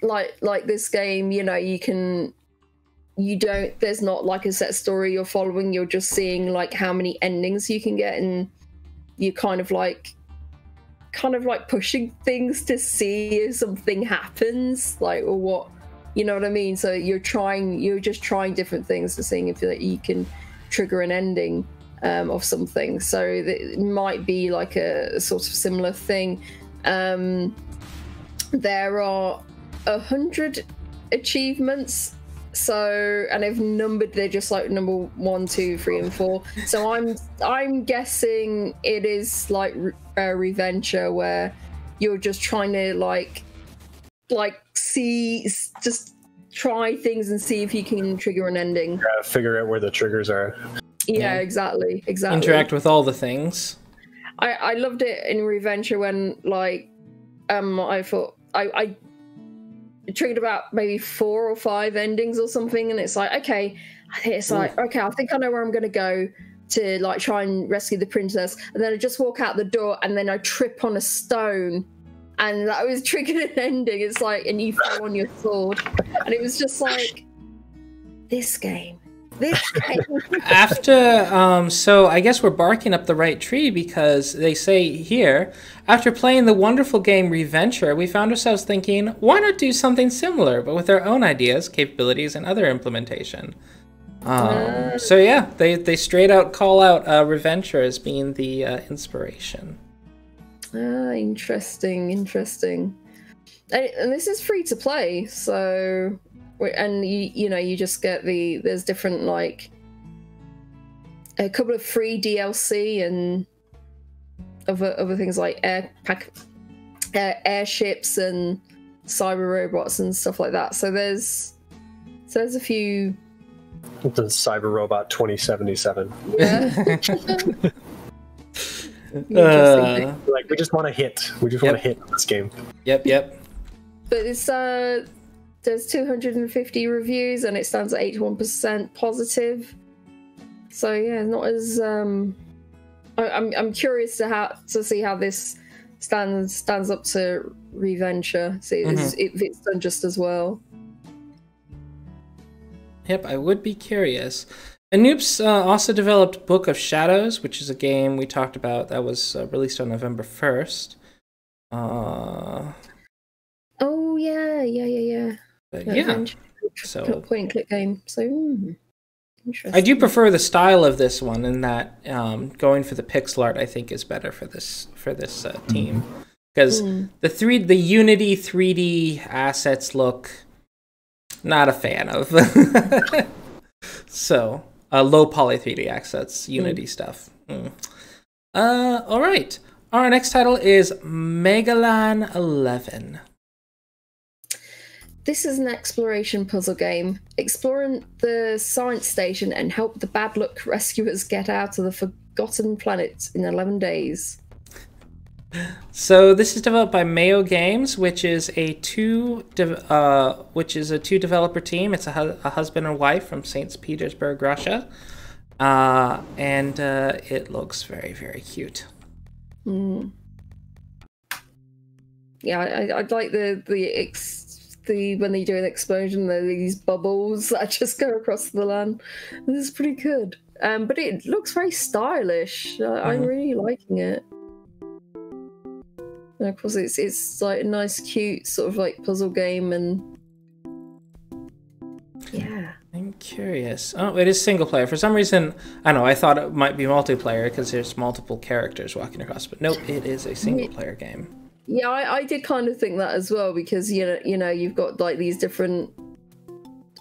like this game, you know, there's not like a set story you're following. You're just seeing like how many endings you can get, and you kind of like pushing things to see if something happens, like, or what, you know what I mean? So you're just trying different things to seeing if you can trigger an ending of something. So it might be like a sort of similar thing. There are 100 achievements, so, and they've numbered, they're just like number 1, 2, 3, and 4. So I'm guessing it is like Reventure, where you're just trying to like just try things and see if you can trigger an ending. Figure out where the triggers are. Yeah, exactly. Interact with all the things. I loved it in Reventure when like I thought I triggered about maybe 4 or 5 endings or something, and it's like, okay, I think I know where I'm gonna go to like try and rescue the princess, and then I just walk out the door and then I trip on a stone, and that was triggered an ending. It's like, and you fall on your sword, and it was just like, this game. After, so I guess we're barking up the right tree, because they say here, after playing the wonderful game Reventure, we found ourselves thinking, why not do something similar, but with our own ideas, capabilities, and other implementation? So yeah, they straight out call out Reventure as being the inspiration. Interesting. And this is free to play, so... And you know, you just get there's different, like, a couple of free DLC and other things like airships and cyber robots and stuff like that. So there's a few. The Cyber Robot 2077. Yeah. Like, we just want to hit. We just want to hit this game. Yep. But it's there's 250 reviews and it stands at 81% positive. So yeah, not as I'm curious to see how this stands up to Reventure. See if it's done just as well. Yep, I would be curious. Anoops also developed Book of Shadows, which is a game we talked about that was released on November 1st. Oh yeah. But yeah, so point and click game. So interesting. I do prefer the style of this one, in that going for the pixel art I think is better for this team, because the Unity 3D assets look not a fan of. So low poly 3D assets, Unity stuff. All right, our next title is Megalan 11. This is an exploration puzzle game, exploring the science station and help the bad luck rescuers get out of the forgotten planet in 11 days. So this is developed by Mayo Games, which is a two developer team. It's a husband and wife from St. Petersburg, Russia, and it looks very, very cute. Yeah, I like the when they do an explosion, there are these bubbles that just go across the land. This is pretty good. But it looks very stylish. I'm really liking it. And of course, it's like a nice, cute sort of like puzzle game, and yeah. I'm curious. Oh, it is single player. For some reason, I don't know, I thought it might be multiplayer because there's multiple characters walking across, but nope, it is a single player game. Yeah, I did kind of think that as well, because you know you've got like these different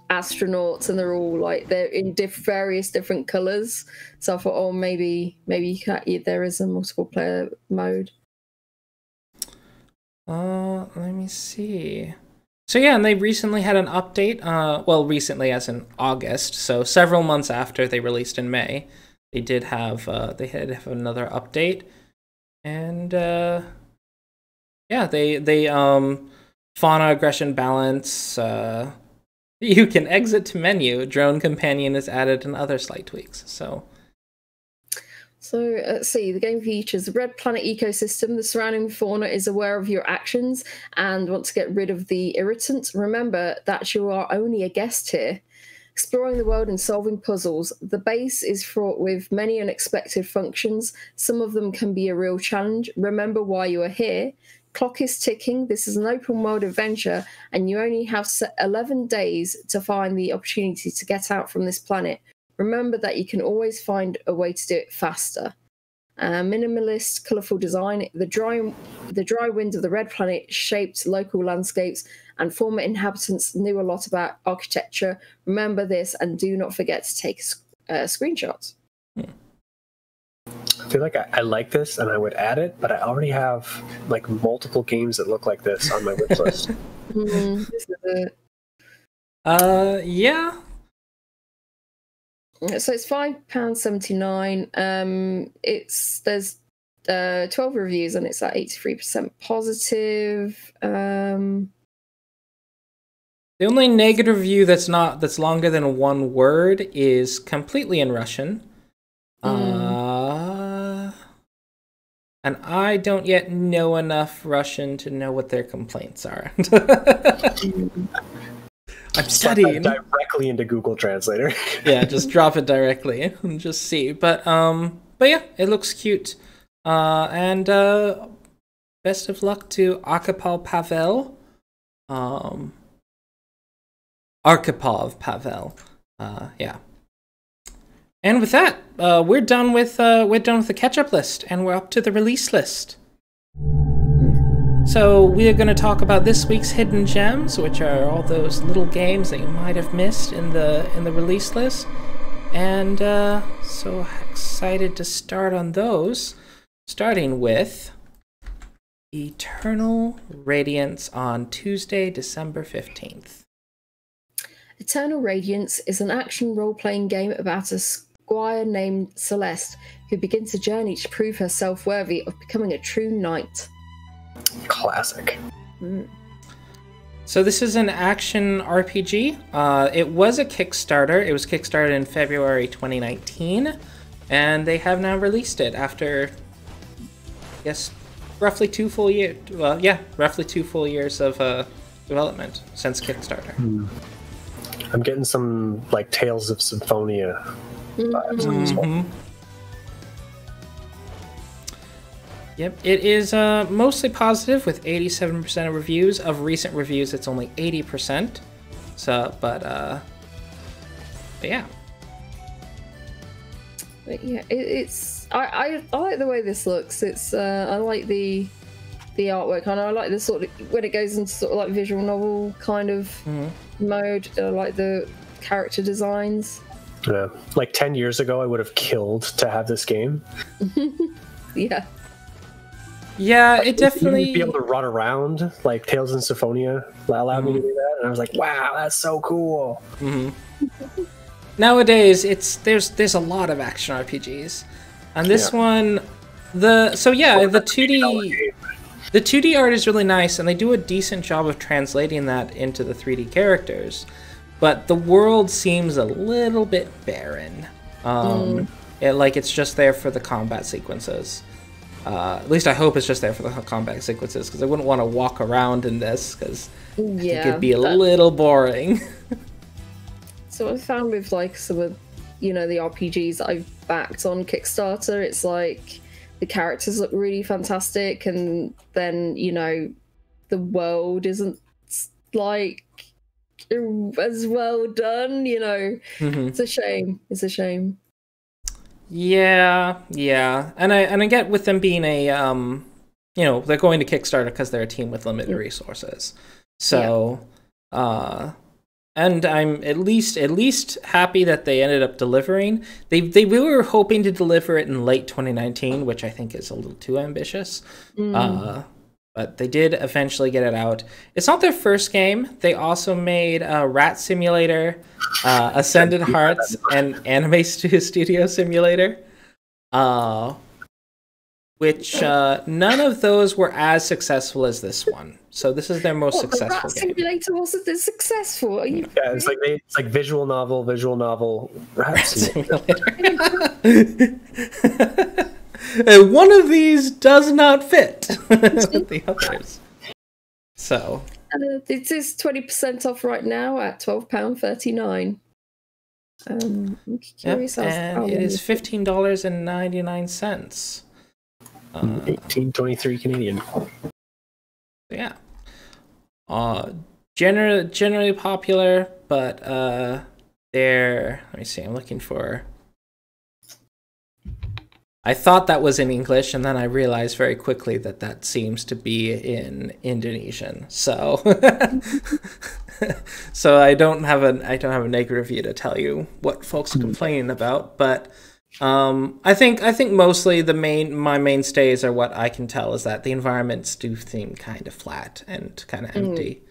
astronauts and they're all like they're in various different colors. So I thought, oh, maybe there is a multiple player mode. Let me see. So yeah, and they recently had an update. Well, recently as in August. So several months after they released in May, they did have another update, and yeah, they fauna aggression balance You can exit to menu. Drone companion is added and other slight tweaks. So let's see. The game features the red planet ecosystem. The surrounding fauna is aware of your actions and wants to get rid of the irritants. Remember that you are only a guest here. Exploring the world and solving puzzles. The base is fraught with many unexpected functions. Some of them can be a real challenge. Remember why you are here. Clock is ticking. This is an open world adventure, and you only have 11 days to find the opportunity to get out from this planet. Remember that you can always find a way to do it faster. Minimalist, colourful design. The dry wind of the red planet shaped local landscapes, and former inhabitants knew a lot about architecture. Remember this, and do not forget to take screenshots. I feel like I like this and I would add it, but I already have like multiple games that look like this on my wish list. This is it. Yeah. So it's £5.79. There's 12 reviews and it's at 83% positive. The only negative review that's longer than one word is completely in Russian. And I don't yet know enough Russian to know what their complaints are. I'm studying directly into Google Translator. Yeah, just drop it directly and just see. But yeah, it looks cute. And best of luck to Archipel Pavel. Archipov Pavel. Yeah. And with that, we're done with the catch-up list, and we're up to the release list. So we are going to talk about this week's hidden gems, which are all those little games that you might have missed in the release list. And so excited to start on those, starting with Eternal Radiance on Tuesday, December 15th. Eternal Radiance is an action role-playing game about a squire named Celeste who begins a journey to prove herself worthy of becoming a true knight. Classic. So this is an action RPG. It was a Kickstarter. It was kickstarted in February 2019, and they have now released it after, I guess, roughly 2 full years. Well, yeah, roughly 2 full years of development since Kickstarter. I'm getting some like Tales of Symphonia vibes as well. Yep, it is mostly positive with 87% of reviews. Of recent reviews, it's only 80%. So, but yeah. But yeah, it's I like the way this looks. It's I like the artwork. I like the sort of when it goes into sort of like visual novel kind of mode. I like the character designs. Yeah, like 10 years ago, I would have killed to have this game. Yeah. Yeah, it definitely be able to run around like Tales in Symphonia allowed me to do that, and I was like, "Wow, that's so cool." Nowadays, there's a lot of action RPGs, and this one, the 2D art is really nice, and they do a decent job of translating that into the 3D characters, but the world seems a little bit barren. It's just there for the combat sequences. At least I hope it's just there for the combat sequences, because I wouldn't want to walk around in this, because I think it'd be a little boring. So I found with like some of, the RPGs that I've backed on Kickstarter, it's like the characters look really fantastic, and then, the world isn't like as well done, It's a shame. It's a shame. Yeah, and I get with them being a they're going to Kickstarter because they're a team with limited resources. So, and I'm at least happy that they ended up delivering. They were hoping to deliver it in late 2019, which I think is a little too ambitious. But they did eventually get it out. It's not their first game. They also made Rat Simulator, Ascended Hearts, and Anime Studio Simulator. which none of those were as successful as this one. So this is their most successful game. Simulator wasn't this successful. Are you it's like visual novel, rat simulator. One of these does not fit the others. So it is 20% off right now at £12.39. I'm curious. And it is $15.99. 18.23 Canadian. Yeah. Generally popular, but they're. Let me see. I'm looking for. I thought that was in English, and then I realized very quickly that that seems to be in Indonesian. So, so I don't have a negative review to tell you what folks are complaining about. But I think mostly my mainstays are what I can tell is that the environments do seem kind of flat and kind of empty.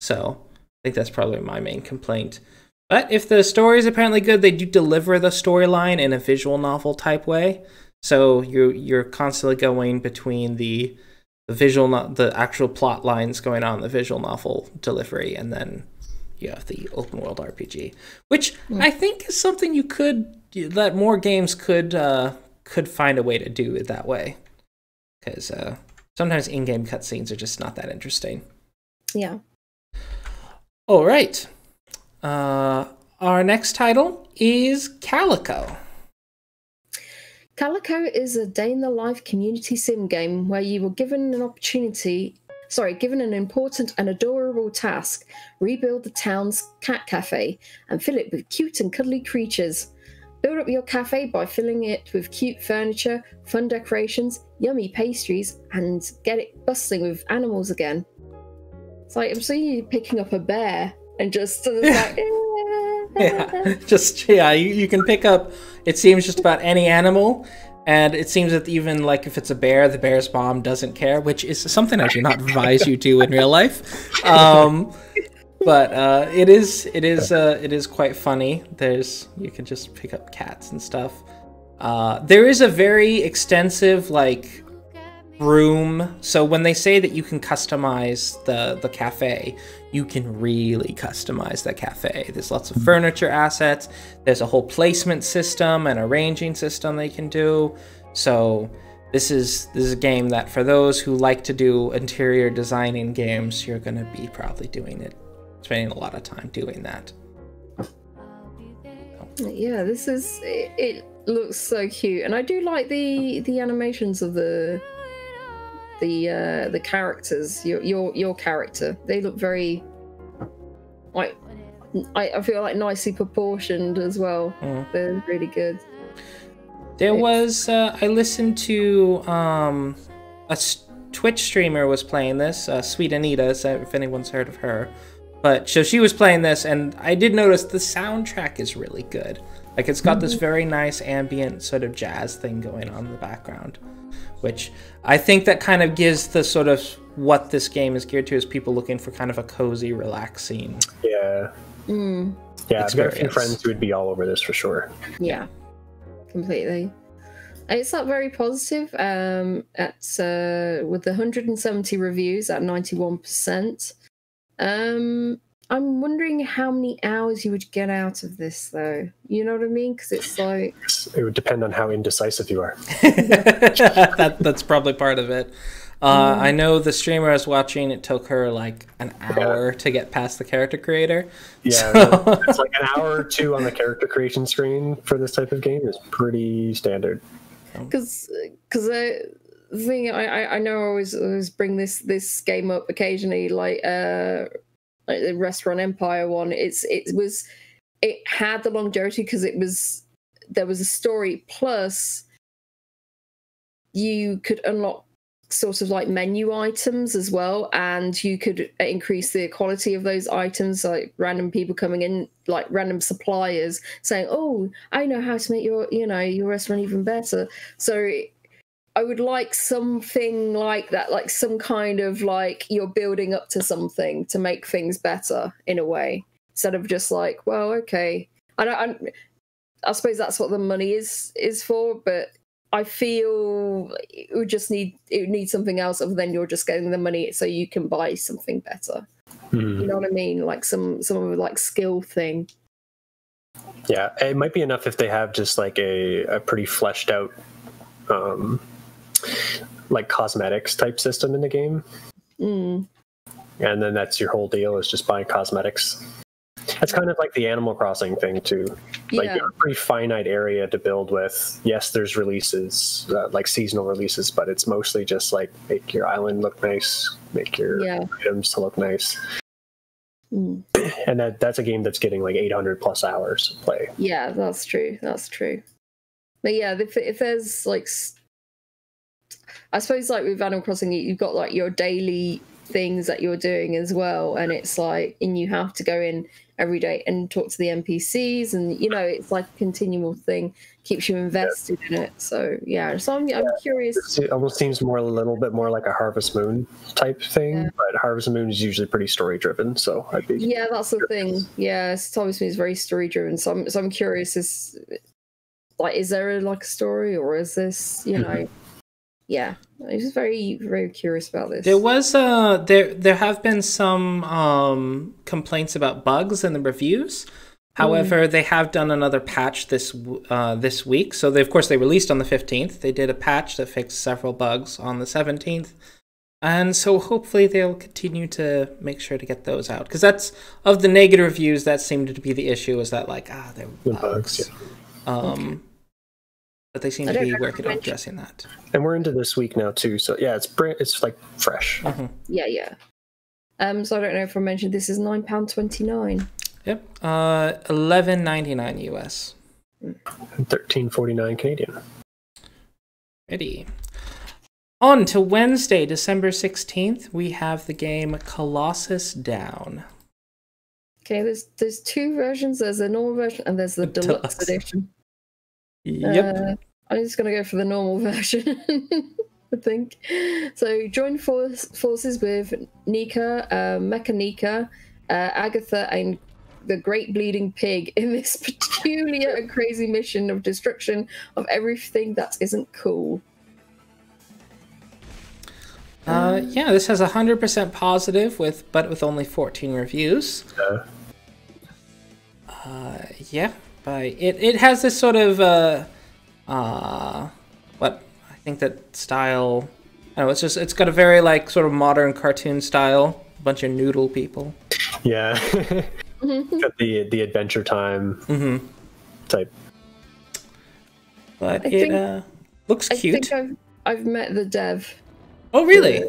So I think that's probably my main complaint. But if the story is apparently good, they do deliver the storyline in a visual novel type way. So you're constantly going between the actual plot lines going on in the visual novel delivery, and then you have the open world RPG, which I think is something that more games could find a way to do it that way, because sometimes in-game cutscenes are just not that interesting. Yeah. All right. Our next title is Calico. Calico is a day-in-the-life community sim game where you were given an important and adorable task: rebuild the town's cat cafe and fill it with cute and cuddly creatures. Build up your cafe by filling it with cute furniture, fun decorations, yummy pastries, and get it bustling with animals again. It's like, I'm seeing you picking up a bear and just like... you can pick up, it seems, just about any animal, and it seems that even like if it's a bear, the bear's mom doesn't care, which is something I do not advise you do in real life. But it is quite funny. You can just pick up cats and stuff. There is a very extensive room. So when they say that you can customize the cafe, you can really customize the cafe. There's lots of furniture assets. There's a whole placement system and arranging system they can do. So this is a game that for those who like to do interior designing games, you're going to be probably spending a lot of time doing that. Yeah, it looks so cute, and I do like the animations of the characters. Your character, they look very I feel like nicely proportioned as well. They're really good. I listened to a Twitch streamer was playing this, Sweet Anita, if anyone's heard of her. But so she was playing this, and I did notice the soundtrack is really good. Like, it's got this very nice ambient sort of jazz thing going on in the background, which I think that kind of gives the sort of what this game is geared to, is people looking for kind of a cozy, relaxing. Yeah. Yeah, I've got a few friends who would be all over this for sure. Yeah, completely. It's not very positive. With 170 reviews at 91%. I'm wondering how many hours you would get out of this, though. You know what I mean? Because it's like... It would depend on how indecisive you are. That's probably part of it. I know the streamer I was watching, it took her like an hour to get past the character creator. Yeah, so... it's like an hour or two on the character creation screen for this type of game is pretty standard. Because the thing I know I always bring this game up occasionally, like the Restaurant Empire one. It had the longevity because there was a story, plus you could unlock sort of like menu items as well, and you could increase the quality of those items, like random people coming in, like random suppliers saying, "Oh, I know how to make your restaurant even better." So I would like something like that, like some kind of like you're building up to something to make things better in a way, instead of just like, well, okay. I suppose that's what the money is for, but I feel it would need something else other than you're just getting the money so you can buy something better. You know what I mean? Like some like skill thing. Yeah, it might be enough if they have just like a pretty fleshed out like cosmetics type system in the game. And then that's your whole deal, is just buying cosmetics. That's kind of like the Animal Crossing thing too. Like you have a pretty finite area to build with. Yes, there's releases, like seasonal releases, but it's mostly just like make your island look nice, make your items to look nice. And that's a game that's getting like 800 plus hours of play. Yeah, that's true. That's true. But yeah, if there's like, I suppose like with Animal Crossing, you've got like your daily things that you're doing as well, and it's like, and you have to go in every day and talk to the NPCs, and you know, it's like a continual thing, keeps you invested in it. So yeah, so I'm curious. It almost seems a little bit more like a Harvest Moon type thing, but Harvest Moon is usually pretty story driven. So I'd be that's the thing. Yeah, Harvest Moon is very story driven. So I'm curious, is there like a story, or is this, you know? Yeah, I was very, very curious about this. There was there have been some complaints about bugs in the reviews. However, they have done another patch this week. So of course they released on the 15th. They did a patch that fixed several bugs on the 17th. And so hopefully they'll continue to make sure to get those out, because that's, of the negative reviews, that seemed to be the issue, is that like there were bugs. But they seem to be working on addressing that. And we're into this week now too, so yeah, it's like fresh. Yeah. So I don't know if I mentioned this is £9.29. Yep. $11.99 US. And $13.49 Canadian. Ready. On to Wednesday, December 16th, we have the game Colossus Down. Okay, there's two versions. There's a normal version and there's the deluxe edition. Yep. I'm just going to go for the normal version, I think. So join forces with Nika, Mecha Nika, Agatha, and the Great Bleeding Pig in this peculiar and crazy mission of destruction of everything that isn't cool. Yeah, this has 100% positive, but with only 14 reviews. Yeah, it has this sort of what I think that style. I don't know, it's got a very like sort of modern cartoon style. A bunch of noodle people. Yeah, got the Adventure Time type. But it looks cute. I think I've met the dev. Oh really?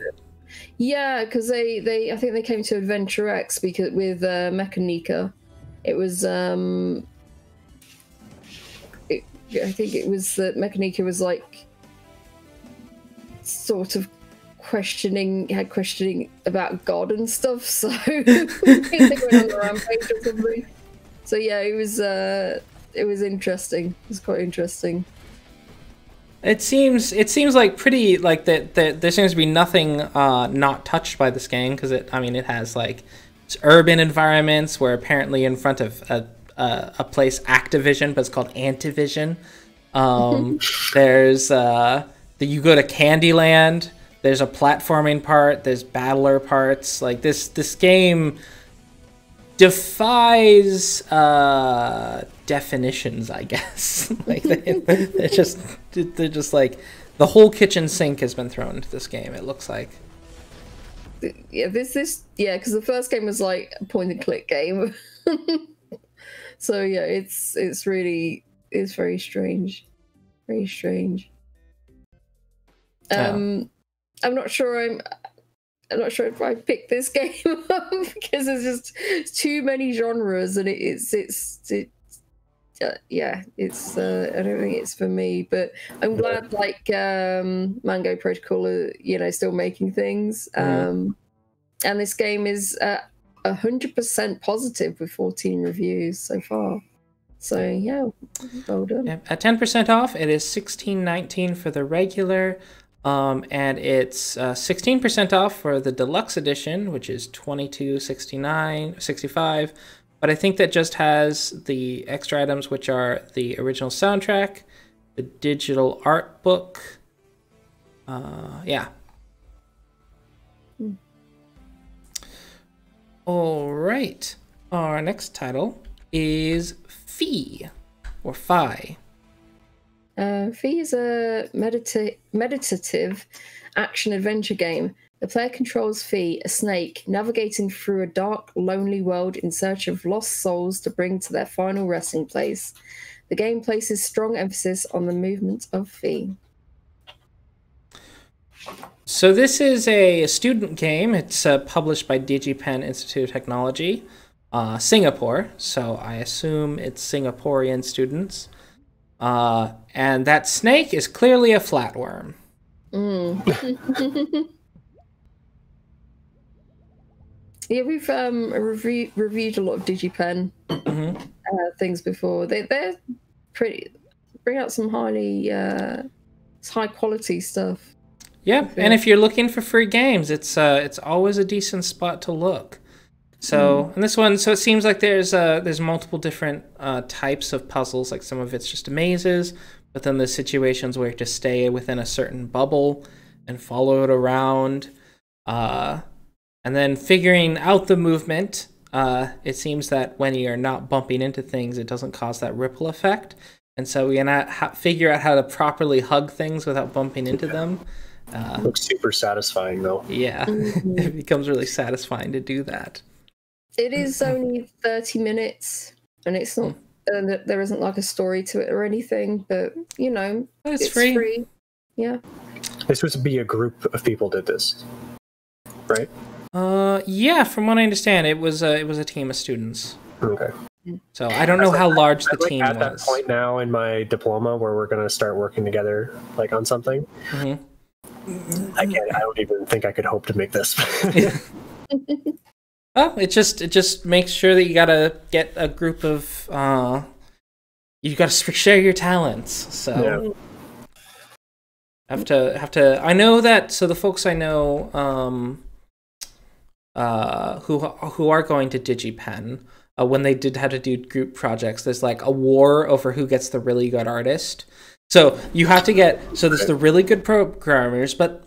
Yeah, because I think they came to Adventure X because with Mechanica. It was I think it was that Mechanica was like sort of questioning about God and stuff, so I think they went on a rampage or something. So yeah, it was interesting. It was quite interesting. It seems like pretty like that there seems to be nothing not touched by this game, because it has like urban environments where apparently in front of a place Activision, but it's called Antivision. There's you go to Candyland. There's a platforming part. There's battler parts. Like this game defies definitions, I guess. Like they're just like the whole kitchen sink has been thrown into this game. It looks like. Yeah, because the first game was like a point and click game. So yeah, it's very strange, very strange. I'm not sure if I picked this game up because there's just too many genres, and it's I don't think it's for me, but I'm glad like Mango Protocol are still making things, and this game is 100% positive with 14 reviews so far. So yeah, well done. Yeah, at 10% off, it is $16.19 for the regular, and it's 16% off for the deluxe edition, which is $22.65. But I think that just has the extra items, which are the original soundtrack, the digital art book. Yeah. All right. Our next title is Fee, or Phi. Fee is a meditative action-adventure game. The player controls Fee, a snake, navigating through a dark, lonely world in search of lost souls to bring to their final resting place. The game places strong emphasis on the movement of Fee. So this is a student game. It's published by DigiPen Institute of Technology, Singapore. So I assume it's Singaporean students. And that snake is clearly a flatworm. Yeah, we've reviewed a lot of DigiPen things before. They're pretty, bring out some high quality stuff. Yeah, and if you're looking for free games, it's always a decent spot to look. So and this one, so it seems like there's multiple different types of puzzles. Like some of it's just mazes, but then there's situations where you have to stay within a certain bubble and follow it around, and then figuring out the movement. It seems that when you're not bumping into things, it doesn't cause that ripple effect, and so we can figure out how to properly hug things without bumping into them. Looks super satisfying, though. Yeah, it becomes really satisfying to do that. It is only 30 minutes, and it's not. There isn't like a story to it or anything, but you know, it's free. Yeah. This was to be a group of people did this, right? Yeah. From what I understand, it was a team of students. Okay. So I don't know how large the team was. At that point now in my diploma, where we're going to start working together, like on something. I don't even think I could hope to make this. Well, it just makes sure that you gotta get a group of you gotta share your talents. So have to. I know that. So the folks I know who are going to DigiPen, when they did have to do group projects, there's like a war over who gets the really good artist. So you have to get, so there's the really good programmers, but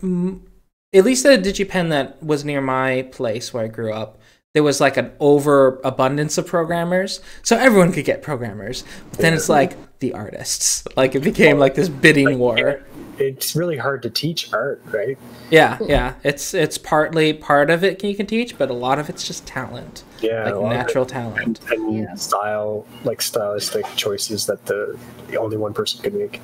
at least at a DigiPen that was near my place where I grew up, there was like an overabundance of programmers, so everyone could get programmers. But then it's like the artists, like it became like this bidding war. It's really hard to teach art, right? Yeah. It's partly part of it you can teach, but a lot of it's just talent. Yeah, like natural talent and style, like stylistic choices that the only one person can make.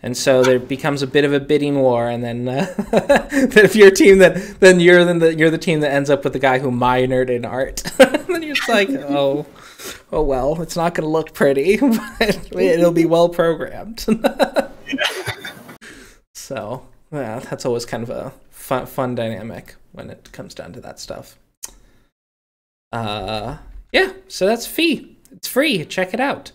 And so there becomes a bit of a bidding war, and then if you're a team then you're the team that ends up with the guy who minored in art. And then you're just like, oh well, it's not going to look pretty, but it'll be well programmed. So yeah, that's always kind of a fun dynamic when it comes down to that stuff. Yeah, so that's Fee. It's free. Check it out.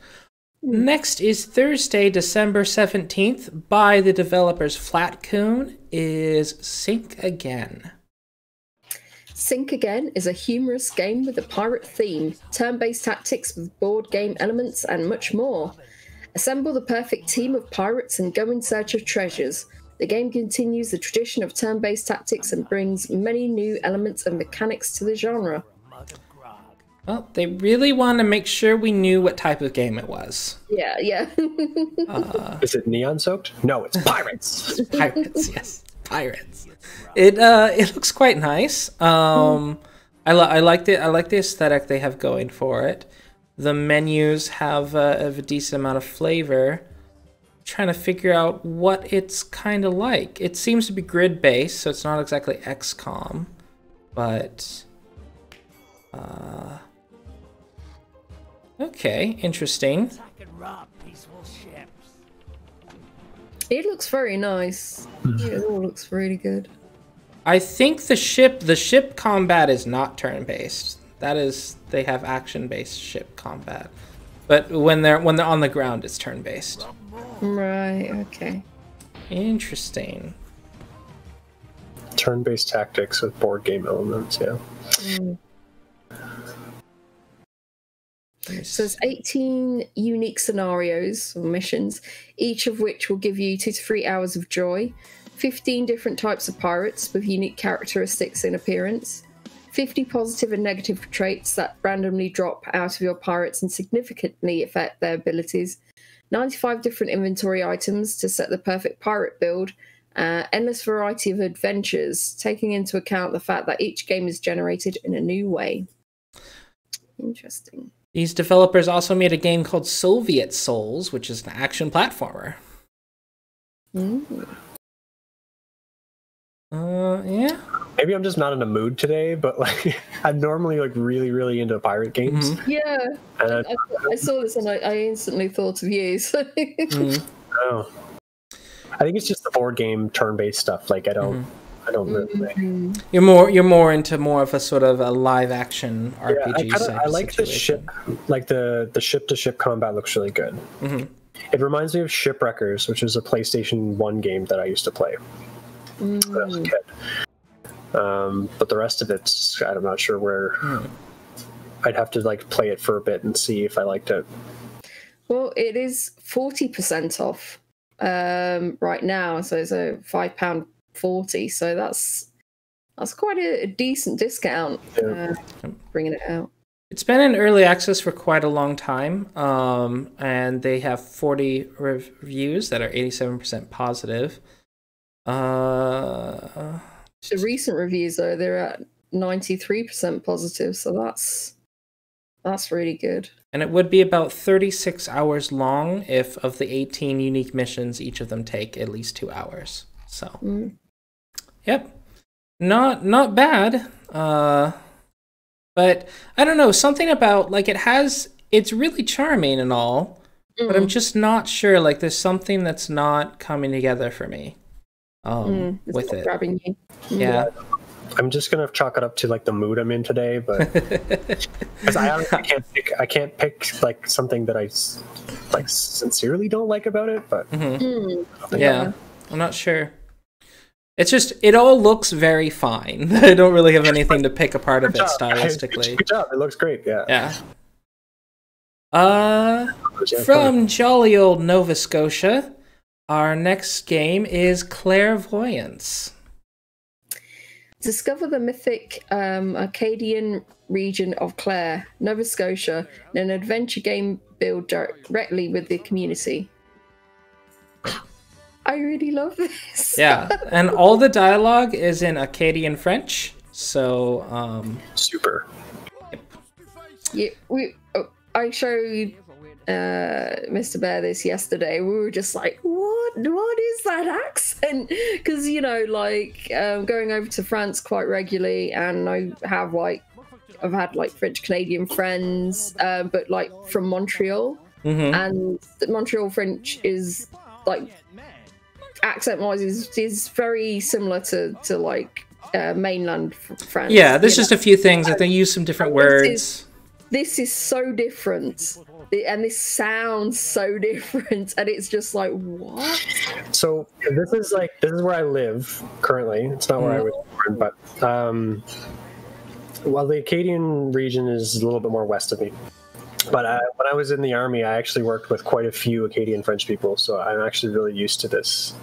Next is Thursday, December 17th, by the developers Flatcoon, is Sink Again. Sink Again is a humorous game with a pirate theme, turn-based tactics with board game elements, and much more. Assemble the perfect team of pirates and go in search of treasures. The game continues the tradition of turn-based tactics and brings many new elements and mechanics to the genre. Well, they really want to make sure we knew what type of game it was. Yeah. Is it neon soaked? No, it's pirates. It's pirates, yes, pirates. It looks quite nice. I like the aesthetic they have going for it. The menus have a decent amount of flavor. I'm trying to figure out what it's kind of like. It seems to be grid based, so it's not exactly XCOM, but okay, interesting. It looks very nice. It all looks really good. I think the ship combat is not turn-based. That is, they have action-based ship combat. But when they're on the ground, it's turn-based. Right, okay. Interesting. Turn-based tactics with board game elements, yeah. So there's 18 unique scenarios or missions, each of which will give you 2 to 3 hours of joy, 15 different types of pirates with unique characteristics and appearance, 50 positive and negative traits that randomly drop out of your pirates and significantly affect their abilities, 95 different inventory items to set the perfect pirate build, endless variety of adventures, taking into account the fact that each game is generated in a new way. Interesting. These developers also made a game called Soviet Souls, which is an action platformer. Yeah. Maybe I'm just not in the mood today, but like I'm normally like really into pirate games. Yeah. And I saw this and I instantly thought of you. So. Oh. I think it's just the board game turn-based stuff. Like I don't really. You're more into more of a sort of a live action RPG. I like the ship, like the ship to ship combat looks really good. It reminds me of Shipwreckers, which was a PlayStation 1 game that I used to play when I was a kid. But the rest of it's I'm not sure where. I'd have to like play it for a bit and see if I liked it. Well, it is 40% off right now, so it's a £5.40. So that's quite a decent discount. Bringing it out. It's been in early access for quite a long time, and they have 40 reviews that are 87% positive. The recent reviews, though, they're at 93% positive, so that's really good. And it would be about 36 hours long if of the 18 unique missions, each of them take at least 2 hours. So, yep, not bad. But I don't know, something about like it's really charming and all, but I'm just not sure. Like there's something that's not coming together for me. With it. Grabbing you. Yeah. I'm just gonna chalk it up to like the mood I'm in today, but because I can't pick like something that I like sincerely don't like about it. But yeah, I'm not sure. It's just it all looks very fine. I don't really have anything to pick apart of it stylistically. Good job. It looks great. Yeah. Yeah. From jolly old Nova Scotia. Our next game is Clarevoyance. Discover the mythic Acadian region of Clare, Nova Scotia, in an adventure game built directly with the community. I really love this. Yeah, and all the dialogue is in Acadian French, so... Super. Yeah, I showed Mr. Bear this yesterday. We were just like, what is that accent? Because like going over to France quite regularly, and I've had like French Canadian friends, but like from Montreal, and the Montreal French is like accent wise is very similar to like mainland France. Yeah, there's just a few things that they use some different words. This is so different. And this sounds so different, and it's just like, what? So this is where I live currently. It's not where I was born, but well, the Acadian region is a little bit more west of me. But when I was in the army, I actually worked with quite a few Acadian French people, so I'm actually really used to this.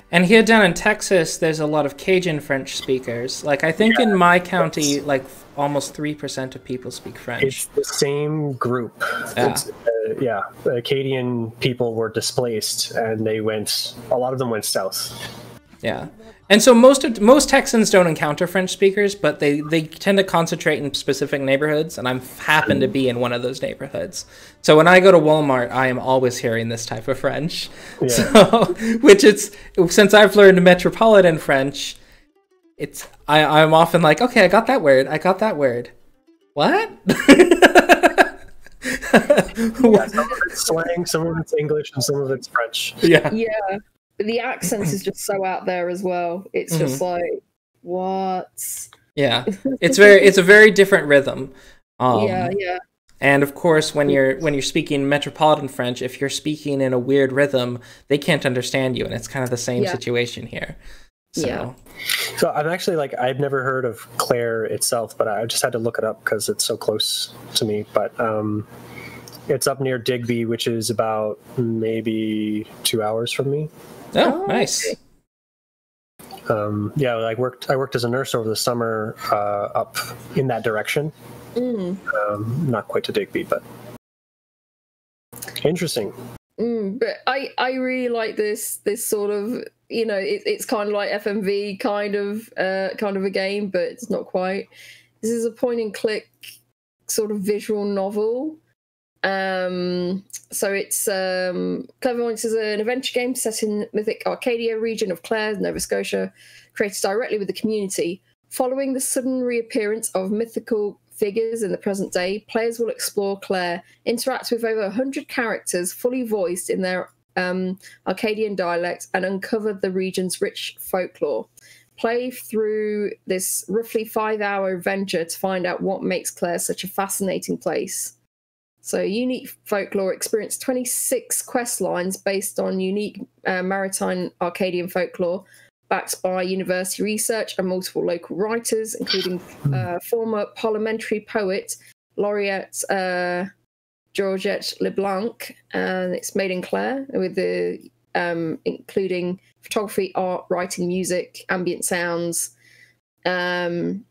And here down in Texas, there's a lot of Cajun French speakers. Like, I think in my county, like, almost 3% of people speak French. It's the same group. Yeah. The Acadian people were displaced, and a lot of them went south. Yeah. And so most Texans don't encounter French speakers, but they tend to concentrate in specific neighborhoods, and I happen to be in one of those neighborhoods. So when I go to Walmart, I am always hearing this type of French. Yeah. So, since I've learned Metropolitan French, I'm often like, okay, I got that word. What? Some of it's slang, some of it's English, and some of it's French. Yeah. Yeah. The accent is just so out there as well. It's just like, what? Yeah, it's a very different rhythm. Yeah. And of course, when you're speaking Metropolitan French, if you're speaking in a weird rhythm, they can't understand you, and it's kind of the same situation here. So. Yeah. So I'm actually like, I've never heard of Clare itself, but I just had to look it up because it's so close to me. But it's up near Digby, which is about maybe 2 hours from me. Oh, nice. Yeah, I worked as a nurse over the summer up in that direction. Not quite to Digby, but interesting. But I really like this sort of, you know, it's kind of like FMV kind of a game, but it's not quite. This is a point and click sort of visual novel. So it's Clarevoyance is an adventure game set in mythic Arcadia region of Clare, Nova Scotia, created directly with the community. Following the sudden reappearance of mythical figures in the present day, players will explore Clare, interact with over 100 characters fully voiced in their Arcadian dialect, and uncover the region's rich folklore. Play through this roughly 5-hour adventure to find out what makes Clare such a fascinating place. So unique folklore, experience 26 quest lines based on unique maritime Arcadian folklore, backed by university research and multiple local writers, including former parliamentary poet, laureate Georgette Leblanc, and it's made in Clare with the including photography, art, writing, music, ambient sounds, and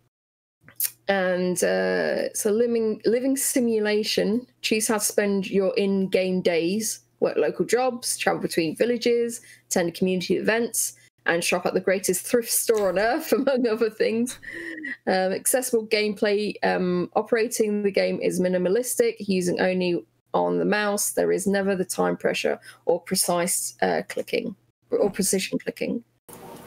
it's a living simulation. Choose how to spend your in-game days, work local jobs, travel between villages, attend community events, and shop at the greatest thrift store on earth, among other things. Accessible gameplay. Operating the game is minimalistic, using only on the mouse. There is never the time pressure or precise clicking or precision clicking.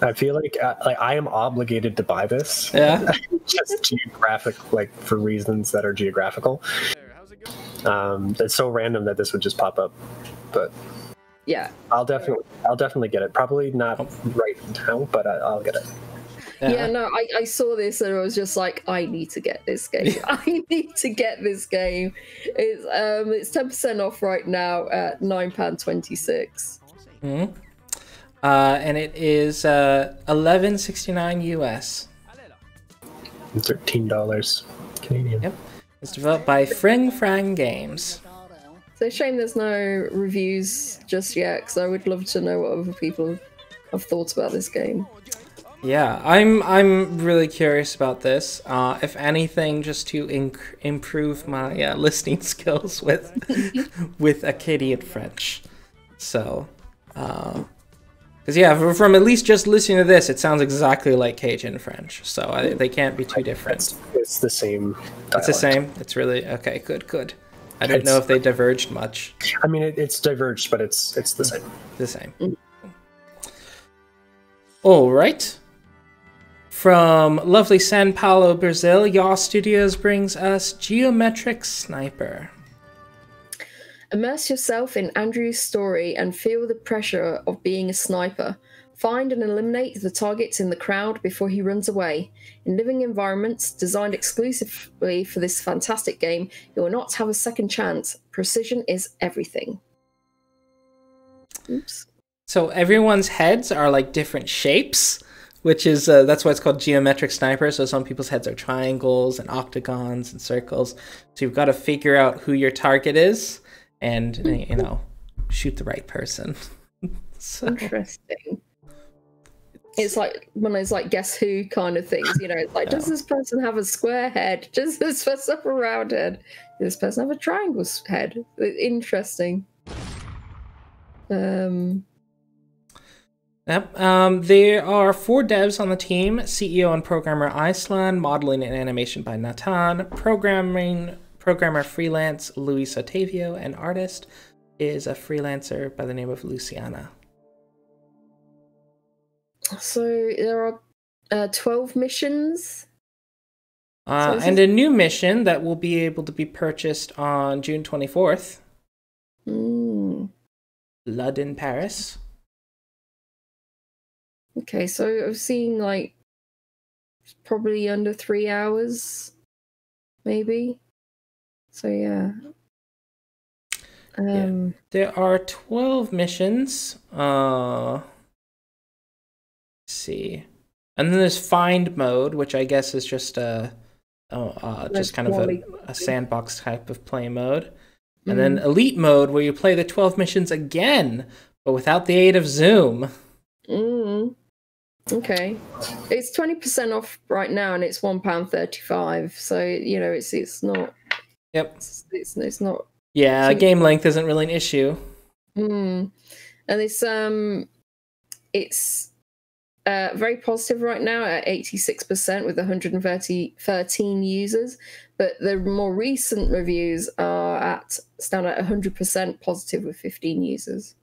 I feel like I am obligated to buy this. Yeah. Just geographic, like for reasons that are geographical. It's so random that this would just pop up, but yeah, I'll definitely get it. Probably not right now, but I'll get it. Yeah, no, I saw this and I was just like, I need to get this game. I need to get this game. It's 10% off right now at £9.26. Mm-hmm. And it is $11.69 US. $13 Canadian. Yep. It's developed by Fring Frang Games. It's a shame there's no reviews just yet, because I would love to know what other people have thought about this game. Yeah, I'm really curious about this. If anything, just to improve my listening skills with with Acadian French. So, because yeah, from at least just listening to this, it sounds exactly like Cajun French. So they can't be too different. It's the same dialect. It's the same. It's really okay. Good. I didn't know if they diverged much. I mean, it's diverged, but it's the same. The same. All right. From lovely São Paulo, Brazil, Yaw Studios brings us Geometric Sniper. Immerse yourself in Andrew's story and feel the pressure of being a sniper. Find and eliminate the targets in the crowd before he runs away. In living environments designed exclusively for this fantastic game, you will not have a second chance. Precision is everything. Oops. So everyone's heads are like different shapes, which is that's why it's called Geometric Sniper. So some people's heads are triangles and octagons and circles. So you've got to figure out who your target is and, you know, shoot the right person. So. Interesting. It's like one of those like Guess Who kind of things, you know. It's like, does this person have a square head? Does this person have a round head? Does this person have a triangle head? Interesting. Yep. There are 4 devs on the team: CEO and programmer Iceland, modeling and animation by Nathan, programmer freelance Luis Otavio, and artist is a freelancer by the name of Luciana. So there are 12 missions. And a new mission that will be able to be purchased on June 24th. Blood in Paris. Okay, so I've seen like probably under 3 hours, maybe. So yeah. There are 12 missions. see. And then there's find mode, which I guess is just just kind of a sandbox type of play mode. And then elite mode, where you play the 12 missions again, but without the aid of Zoom. Okay. It's 20% off right now, and it's £1.35. So, you know, it's not... Yep. It's not... Yeah, game length isn't really an issue. And it's very positive right now at 86% with 113 users, but the more recent reviews stand at 100% positive with 15 users.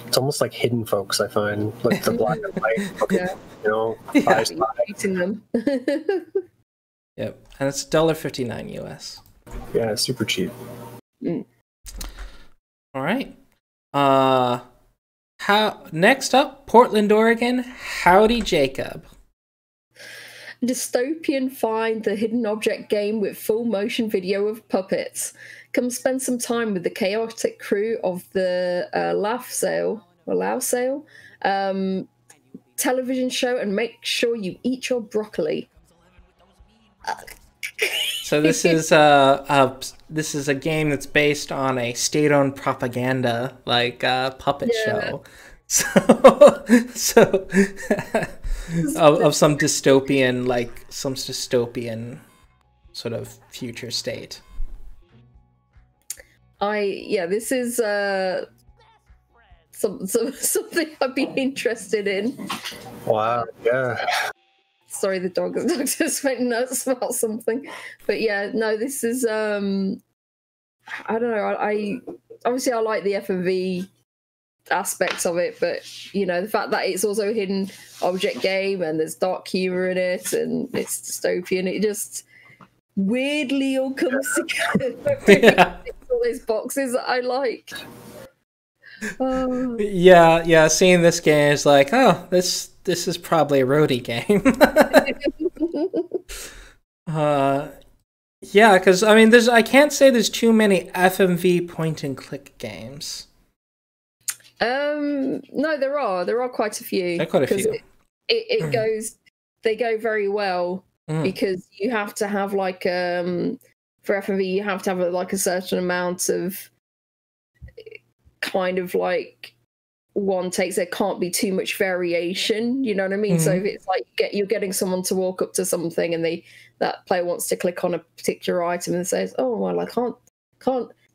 It's almost like Hidden Folks, I find, like the black and white. Yeah. You know, Eating them. Yep, and it's $1.59 US. Yeah, it's super cheap. All right. Next up, Portland, Oregon. Howdy, Jacob. Dystopian find the hidden object game with full motion video of puppets. Come spend some time with the chaotic crew of the Lao Sale television show and make sure you eat your broccoli. So this is a game that's based on a state-owned propaganda puppet show. So of some dystopian sort of future state. This is something I'd be interested in. Wow, yeah. Sorry, the dog just went nuts about something. But yeah, no, this is I don't know. I obviously I like the FMV aspects of it, but you know, the fact that it's also a hidden object game and there's dark humor in it and it's dystopian, it just weirdly all comes together. Yeah. All those boxes that I like. Yeah, seeing this game is like, oh, this is probably a roadie game. Yeah, because I mean, I can't say there's too many FMV point and click games. No, there are quite a few. There are quite a few. They go very well because you have to have for FMV you have to have a certain amount of kind of one takes. There can't be too much variation, you know what I mean? So if it's you're getting someone to walk up to something and that player wants to click on a particular item and says, oh well, I can't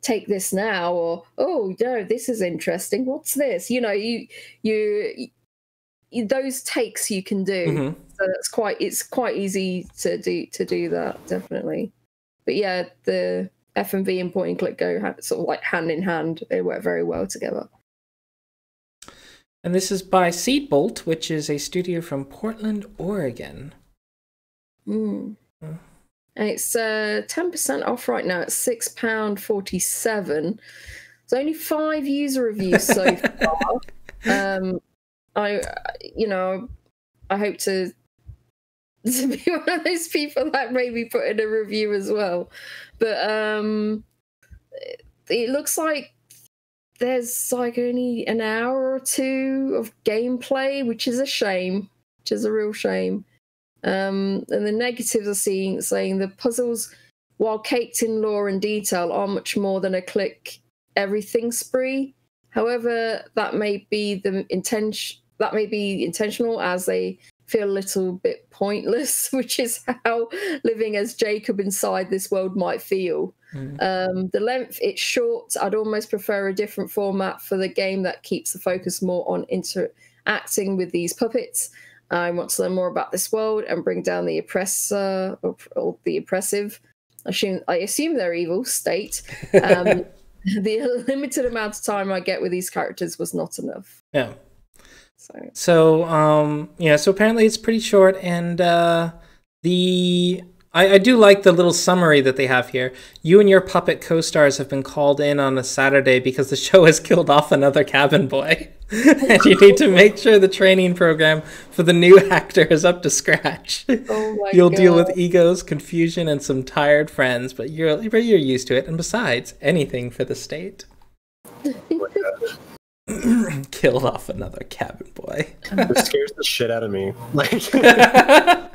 take this now, or oh no, this is interesting, what's this, you know, you those takes you can do. So it's quite easy to do that, definitely. But yeah, the FMV and point and click go sort of hand in hand. They work very well together. And this is by Seedbolt, which is a studio from Portland, Oregon. And it's 10% off right now at £6.47. There's only 5 user reviews so far. I hope to be one of those people that maybe put in a review as well. But it looks like there's only an hour or two of gameplay, which is a shame, which is a real shame. And the negatives are saying the puzzles, while caked in lore and detail, are much more than a click everything spree. However, that may be intentional, as they feel a little bit pointless, which is how living as Jacob inside this world might feel. The length, it's short. I'd almost prefer a different format for the game that keeps the focus more on interacting with these puppets. I want to learn more about this world and bring down the oppressor or the oppressive. I assume they're evil state. The limited amount of time I get with these characters was not enough. Yeah. So apparently it's pretty short, and I do like the little summary that they have here. You and your puppet co-stars have been called in on a Saturday because the show has killed off another cabin boy. And you need to make sure the training program for the new actor is up to scratch. Oh my You'll God. deal with egos, confusion, and some tired friends, but you're used to it. And besides, anything for the state. Killed off another cabin boy. It scares the shit out of me. Like, yeah,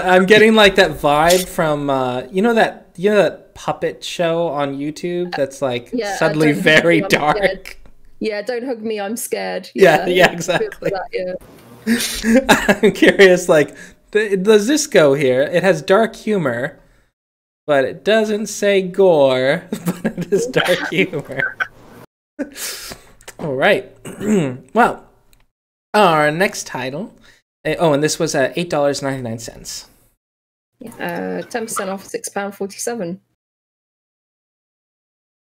I'm getting like that vibe from you know that puppet show on YouTube that's like suddenly very dark. Yeah, don't hug me, I'm scared. Yeah, exactly. I'm curious, like, does this go here? It has dark humor, but it doesn't say gore, but it is dark humor. All right. Well, our next title. Oh, and this was $8.99. 10% off, £6.47.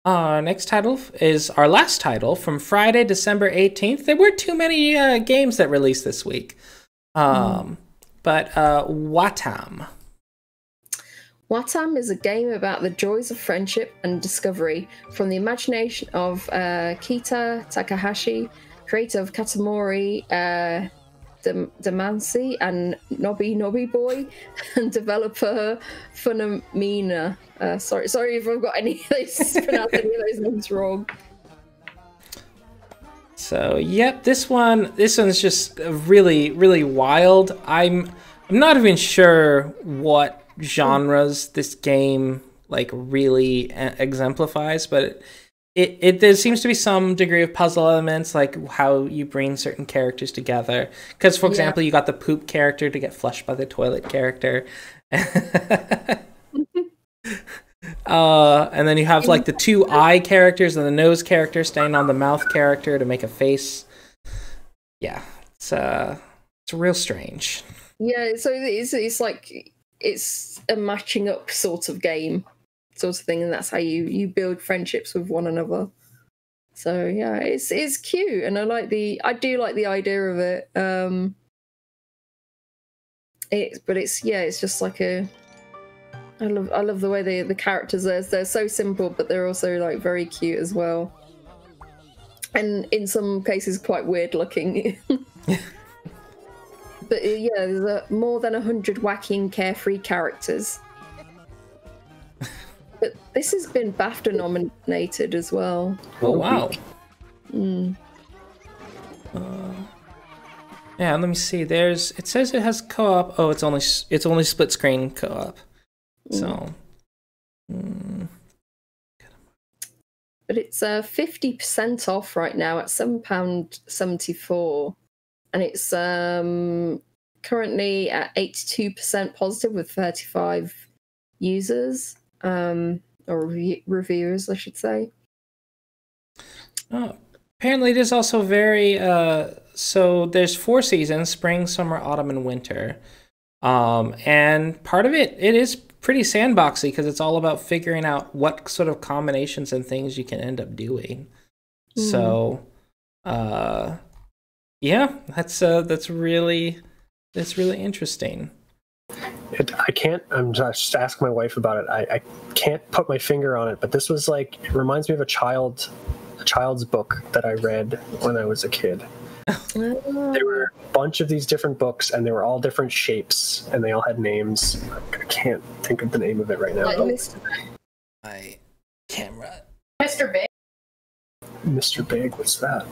Our next title is our last title from Friday, December 18th. There weren't too many games that released this week. But Wattam. Wattam is a game about the joys of friendship and discovery from the imagination of Kita Takahashi, creator of Katamari Damacy and Nobby Boy, and developer Funomena. Sorry if I've got any of those pronounced any of those names wrong. So yep, this one's just really, really wild. I'm not even sure what genres this game like really exemplifies, but there seems to be some degree of puzzle elements, like how you bring certain characters together. Because, for example, you got the poop character to get flushed by the toilet character. And then you have like the two eye characters and the nose character staying on the mouth character to make a face. Yeah, it's real strange. Yeah, so it's like it's a matching up sort of game. Sort of thing, and that's how you build friendships with one another. So yeah, it's cute, and I do like the idea of it. It's just like I love the way the characters they're so simple, but they're also like very cute as well, and in some cases quite weird looking. But yeah, there's more than 100 wacky and carefree characters. But this has been BAFTA nominated as well. Oh wow! Yeah, let me see. It says it has co-op. Oh, it's only split screen co-op. So. But it's 50% off right now at £7.74, and it's currently at 82% positive with 35 users. Or reviewers, I should say. Oh, apparently it is also very so there's 4 seasons: spring, summer, autumn, and winter. And part of it is pretty sandboxy because it's all about figuring out what sort of combinations and things you can end up doing. So yeah, that's really interesting. I'm just asking my wife about it. I can't put my finger on it, but this was like, it reminds me of a child's book that I read when I was a kid. There were a bunch of these different books, and they were all different shapes, and they all had names. I can't think of the name of it right now. My camera. Mr. Big. Mr. Big, what's that?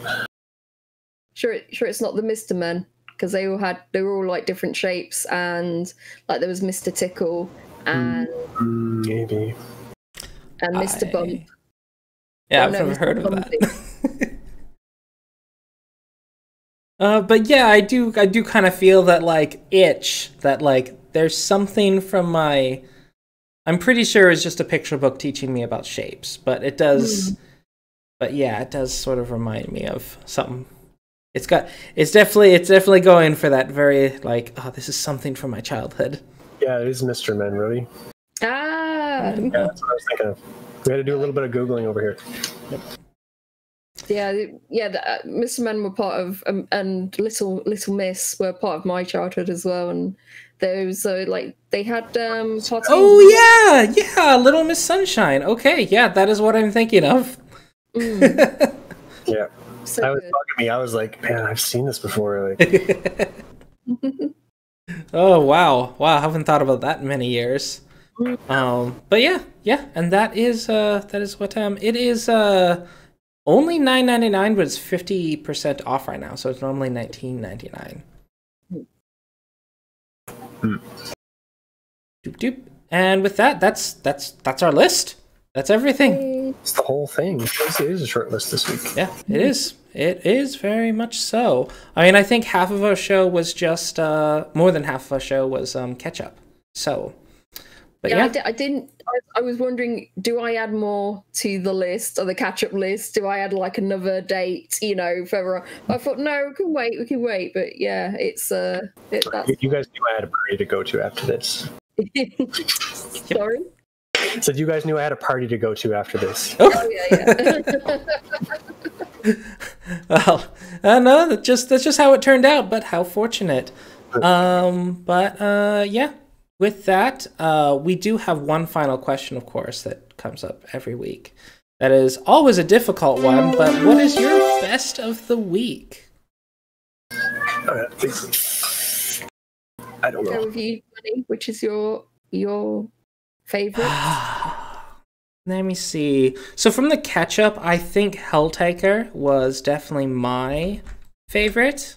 Sure, it's not the Mr. Men. Because they were all like different shapes, and like there was Mr. Tickle and maybe and Mr. Bump. Yeah, I've never heard of that. But yeah, I do kind of feel that like itch that like there's something from my. I'm pretty sure it's just a picture book teaching me about shapes, but it does. But yeah, it does sort of remind me of something. It's definitely going for that very like, oh, this is something from my childhood. Yeah, it is Mr. Men, really. Ah. Yeah, that's what I was thinking of. We had to do a little bit of Googling over here. Yep. Yeah. Mr. Men were part of, and Little Miss were part of my childhood as well, and those like they had parties. Oh yeah, Little Miss Sunshine. Okay, yeah, that is what I'm thinking of. Yeah. So that was bugging me. I was like, man, I've seen this before. Like. Oh wow, I haven't thought about that in many years. But yeah, and that is what it is. only $9.99, but it's 50% off right now, so it's normally $19.99. Doop doop. And with that, that's our list. That's everything. It's the whole thing. It is a short list this week. Yeah, it is. It is very much so. I mean, I think half of our show was just more than half of our show was Catchup. So, but yeah, I didn't. I was wondering, do I add more to the list or the Catchup list? Do I add like another date? You know, further on? I thought no, we can wait. But yeah, it's that's... You guys knew I had a party to go to after this. Sorry. So you guys knew I had a party to go to after this. Oh yeah. Well, no, that's just how it turned out. But how fortunate. Yeah. With that, we do have one final question, of course, that comes up every week. That is always a difficult one. But what is your best of the week? I don't know. Go with you, Buddy. Which is your favorite? Let me see. So from the Catchup, I think Helltaker was definitely my favorite.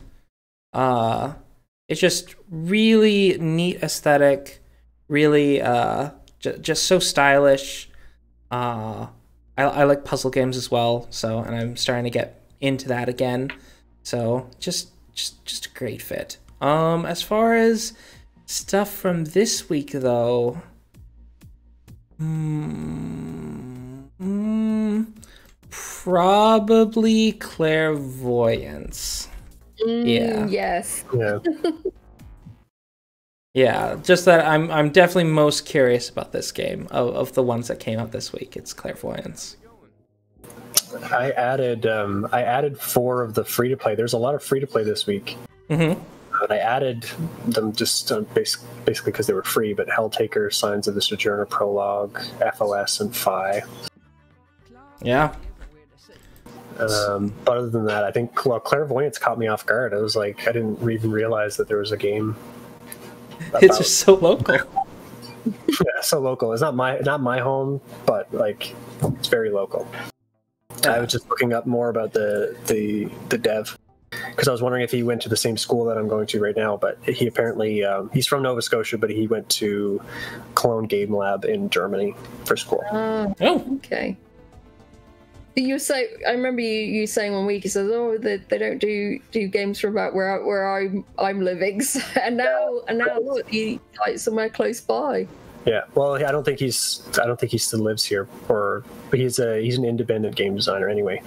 It's just really neat aesthetic, really just so stylish. I like puzzle games as well, so and I'm starting to get into that again. So just a great fit. As far as stuff from this week, though, probably Clarevoyance. Yeah. Yes. Yeah. Yeah, just that I'm definitely most curious about this game of the ones that came out this week. It's Clarevoyance. I added 4 of the free to play. There's a lot of free to play this week. Mm-hmm. And I added them just basically because they were free. But Helltaker, Signs of the Sojourner Prologue, FOS, and Phi. Yeah. But other than that, I think Clarevoyance caught me off guard. I was like, I didn't even realize that there was a game. It's just so local. Yeah, so local. It's not my home, but like it's very local. I was just looking up more about the dev because I was wondering if he went to the same school that I'm going to right now. But he apparently he's from Nova Scotia, but he went to Cologne Game Lab in Germany for school. Oh, okay. You say I remember you saying one week he says, "Oh, they don't do games from about where I'm living," and now look, he like somewhere close by. Yeah, well, I don't think he still lives here, but he's an independent game designer anyway.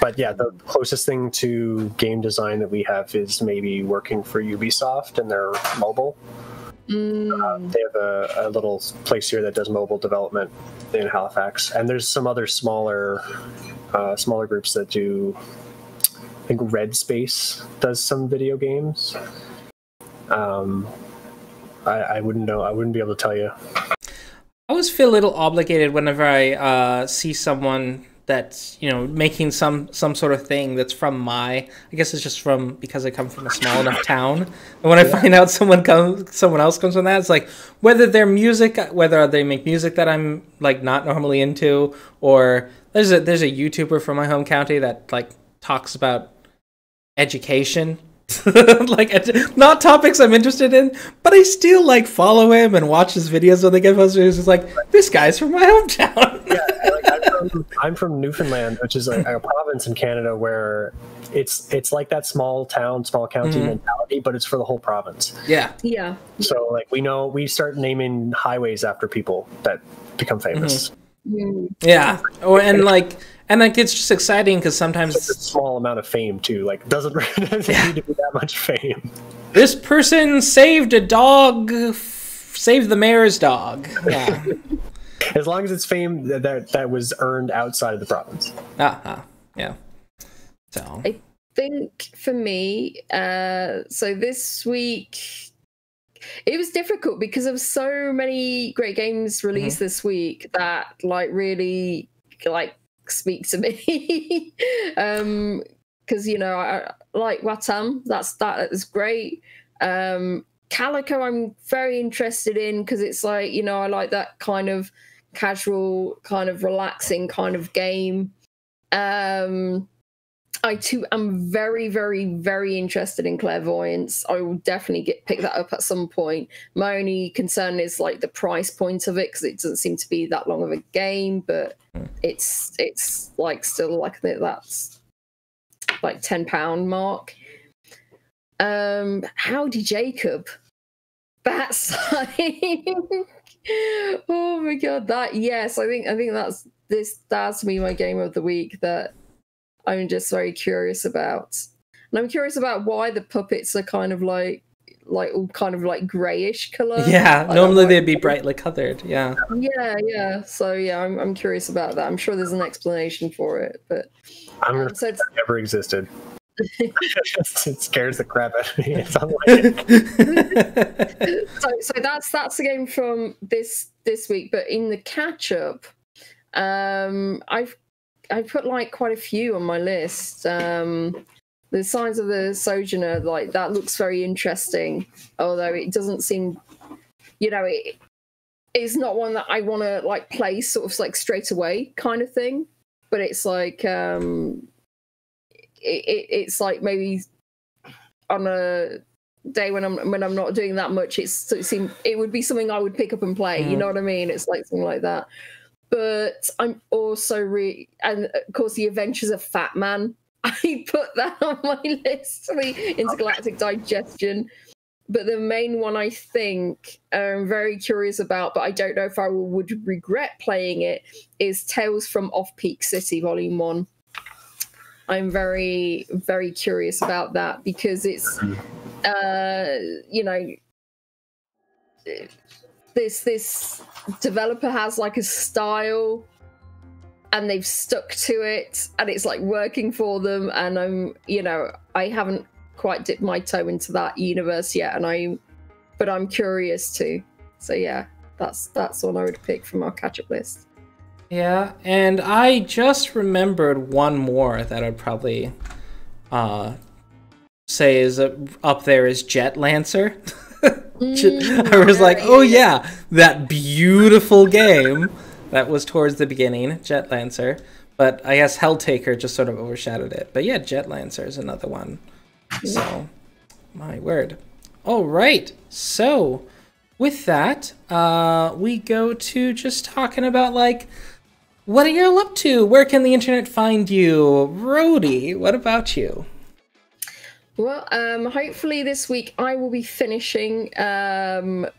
But yeah, the closest thing to game design that we have is maybe working for Ubisoft and their mobile. They have a little place here that does mobile development in Halifax, and there's some other smaller groups that do. I think Red Space does some video games. I wouldn't know. I wouldn't be able to tell you. I always feel a little obligated whenever I see someone that's making some sort of thing that's from I guess it's just because I come from a small enough town. And when I find out someone else comes from that, it's like whether they make music that I'm like not normally into, or there's a YouTuber from my home county that like talks about education. Like not topics I'm interested in, but I still like follow him and watch his videos when they get posted. It's just like, this guy's from my hometown. Yeah, I'm from Newfoundland, which is like a province in Canada where it's like that small town, small county mentality, but it's for the whole province. Yeah. So like we start naming highways after people that become famous. Yeah. And it's just exciting because sometimes it's a small amount of fame too. Like doesn't need to be that much fame. This person saved a dog, saved the mayor's dog. Yeah. As long as it's fame that was earned outside of the province. Yeah. So I think for me, so this week it was difficult because of so many great games released this week that like really like speak to me. Because I like Wattam. That is great. Calico I'm very interested in because it's like I like that kind of casual, kind of relaxing kind of game. I too am very, very, very interested in Clarevoyance. I will definitely pick that up at some point. My only concern is like the price point of it, because it doesn't seem to be that long of a game, but it's like still like that's like £10 mark. Howdy Jacob. That's like oh my god, that yes, I think that's me my game of the week that I'm just very curious about. And I'm curious about why the puppets are kind of like all kind of like grayish color. Yeah, like normally they'd be brightly colored. Yeah. Yeah. So yeah, I'm curious about that. I'm sure there's an explanation for it, but I'm gonna say that never existed. It scares the crap out of me. It's unlike it. So that's the game from this week. But in the catch-up, I've put like quite a few on my list. The Signs of the Sojourner, like that looks very interesting. Although it doesn't seem, it's not one that I want to like play sort of like straight away kind of thing. But it's like it's like maybe on a day when I'm not doing that much, it would be something I would pick up and play. You know what I mean? It's like something like that. But I'm also and of course the Adventures of Fatman. I put that on my list, the Intergalactic Digestion. But the main one I think I'm very curious about, but I don't know if I would regret playing it, is Tales from Off-Peak City Volume 1. I'm very, very curious about that because it's, this developer has like a style and they've stuck to it and it's like working for them. And I haven't quite dipped my toe into that universe yet. But I'm curious too. So yeah, that's one I would pick from our catch-up list. Yeah, and I just remembered one more that I'd probably say is up there is Jet Lancer. I was like, oh yeah, that beautiful game that was towards the beginning, Jet Lancer. But I guess Helltaker just sort of overshadowed it. But yeah, Jet Lancer is another one. So, my word. All right, so with that, we go to just talking about like, what are you up to? Where can the internet find you? Rhodey, what about you? Well, hopefully this week I will be finishing the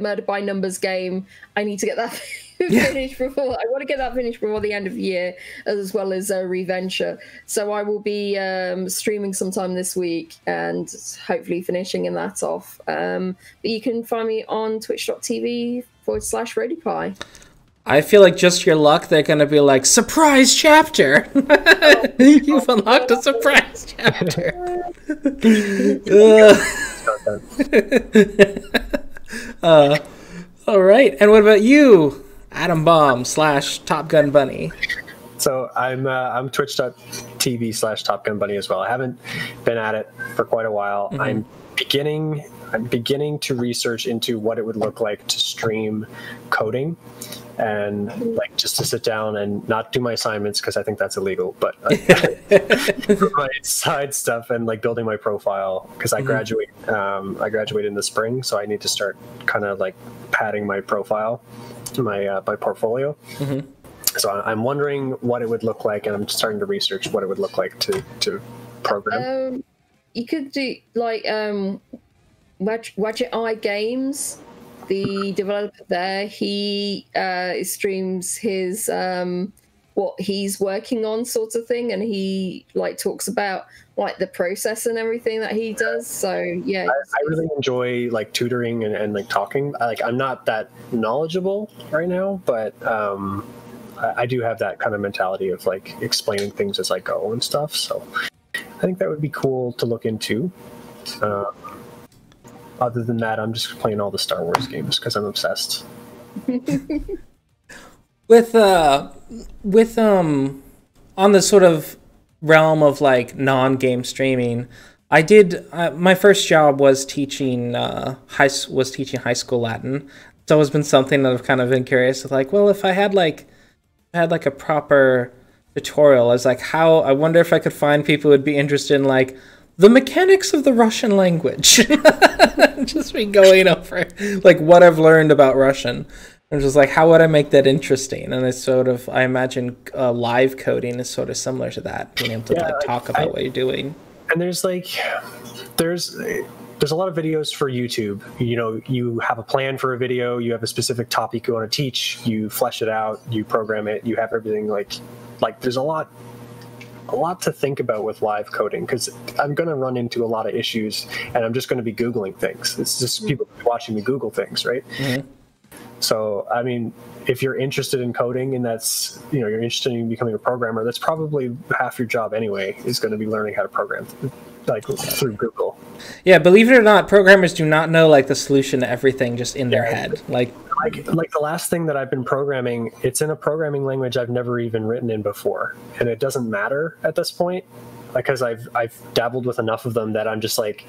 Murder by Numbers game. I need to get that finished I want to get that finished before the end of the year, as well as Reventure. So I will be streaming sometime this week and hopefully finishing that off. But you can find me on twitch.tv/RhodeyPie. I feel like just your luck, they're going to be like, surprise chapter! You've unlocked a surprise chapter! All right, and what about you, Atom Bomb / Top Gun Bunny? So I'm twitch.tv/Top Gun Bunny as well. I haven't been at it for quite a while. Mm-hmm. I'm beginning to research into what it would look like to stream coding and like just to sit down and not do my assignments because I think that's illegal, but my side stuff and like building my profile because I graduate in the spring, so I need to start kind of like padding my profile, my portfolio. Mm-hmm. So I'm wondering what it would look like, and I'm starting to research what it would look like to program. You could do like Wadget Eye Games. The developer there, he streams his what he's working on sort of thing, and he like talks about like the process and everything that he does. So yeah, I really enjoy like tutoring and like talking. I'm not that knowledgeable right now, but I do have that kind of mentality of like explaining things as I go and stuff. So I think that would be cool to look into. Other than that, I'm just playing all the Star Wars games because I'm obsessed. With on the sort of realm of like non-game streaming, I did my first job was teaching high school Latin. It's always been something that I've kind of been curious with, like, well, if I had a proper tutorial. I was like, I wonder if I could find people who would be interested in like the mechanics of the Russian language. Just be going over like what I've learned about Russian. I'm just like, how would I make that interesting? And it's sort of, I imagine live coding is sort of similar to that, being able to like talk about what you're doing. And there's a lot of videos for YouTube. You know, you have a plan for a video, you have a specific topic you want to teach, you flesh it out, you program it, you have everything like there's a lot to think about with live coding, because I'm going to run into a lot of issues and I'm just going to be Googling things. It's just people watching me Google things, right? Mm-hmm. So, I mean, if you're interested in coding and that's, you know, you're interested in becoming a programmer, that's probably half your job anyway, is going to be learning how to program like through Google. Yeah, believe it or not, programmers do not know like the solution to everything just in their head. Like the last thing that I've been programming, it's in a programming language I've never even written in before, and it doesn't matter at this point because I've dabbled with enough of them that I'm just like,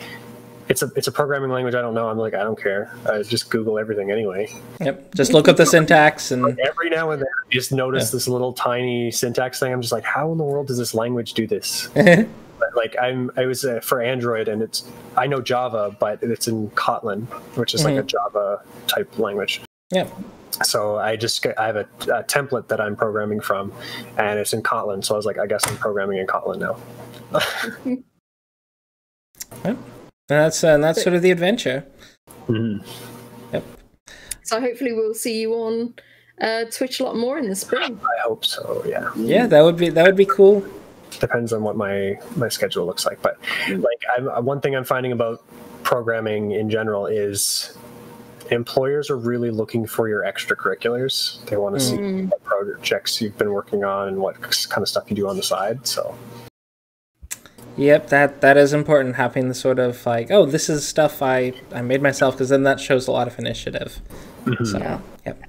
it's a programming language I don't know. I'm like, I don't care. I just Google everything anyway. Yep. Just look up the syntax and like every now and then I just notice this little tiny syntax thing. I'm just like, how in the world does this language do this? But like I was for Android, and I know Java, but it's in Kotlin, which is like a Java type language. Yeah. So I have a template that I'm programming from, and it's in Kotlin. So I was like, I guess I'm programming in Kotlin now. Yep. And that's sort of the adventure. Mm-hmm. Yep. So hopefully we'll see you on Twitch a lot more in the spring. I hope so. Yeah. Yeah, that would be cool. Depends on what my schedule looks like, but like one thing I'm finding about programming in general is employers are really looking for your extracurriculars. They want to see what projects you've been working on and what kind of stuff you do on the side. So yep, that is important, having the sort of like, oh, this is stuff I made myself, because then that shows a lot of initiative. Mm-hmm. So yep.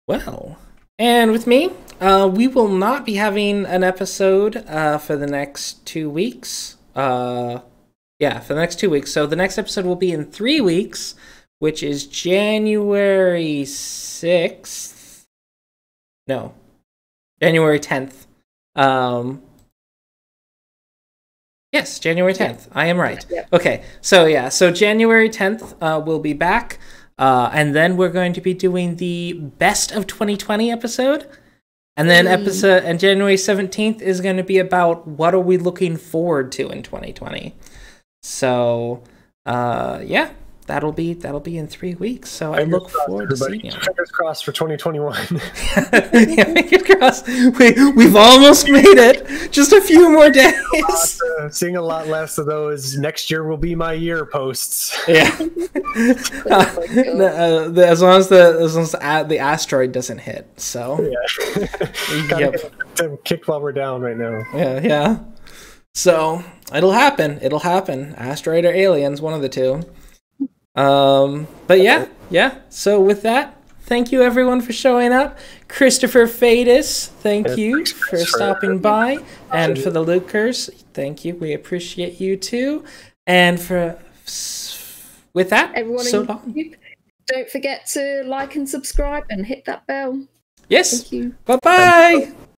Well, and with me, we will not be having an episode for the next 2 weeks. For the next 2 weeks. So the next episode will be in 3 weeks, which is January 6th. No, January 10th. Yes, January 10th. I am right. Yep. Okay, so January 10th we'll be back. And then we're going to be doing the best of 2020 episode. And then January 17th is going to be about what are we looking forward to in 2020. So, that'll be in 3 weeks. So I look forward to seeing you. Fingers crossed for 2021. Yeah, fingers crossed. We've almost made it. Just a few more days. Seeing a lot less of those "next year will be my year" posts. Yeah. As long as the asteroid doesn't hit. So yeah. Gotta kick while we're down right now. Yeah. So it'll happen. Asteroid or aliens, one of the two. But yeah. So with that, thank you everyone for showing up. Christopher Fadis, thank you for stopping by, and for the Lucers, thank you. We appreciate you too. And with that, everyone so long. Don't forget to like and subscribe and hit that bell. Yes. Thank you. Bye-bye.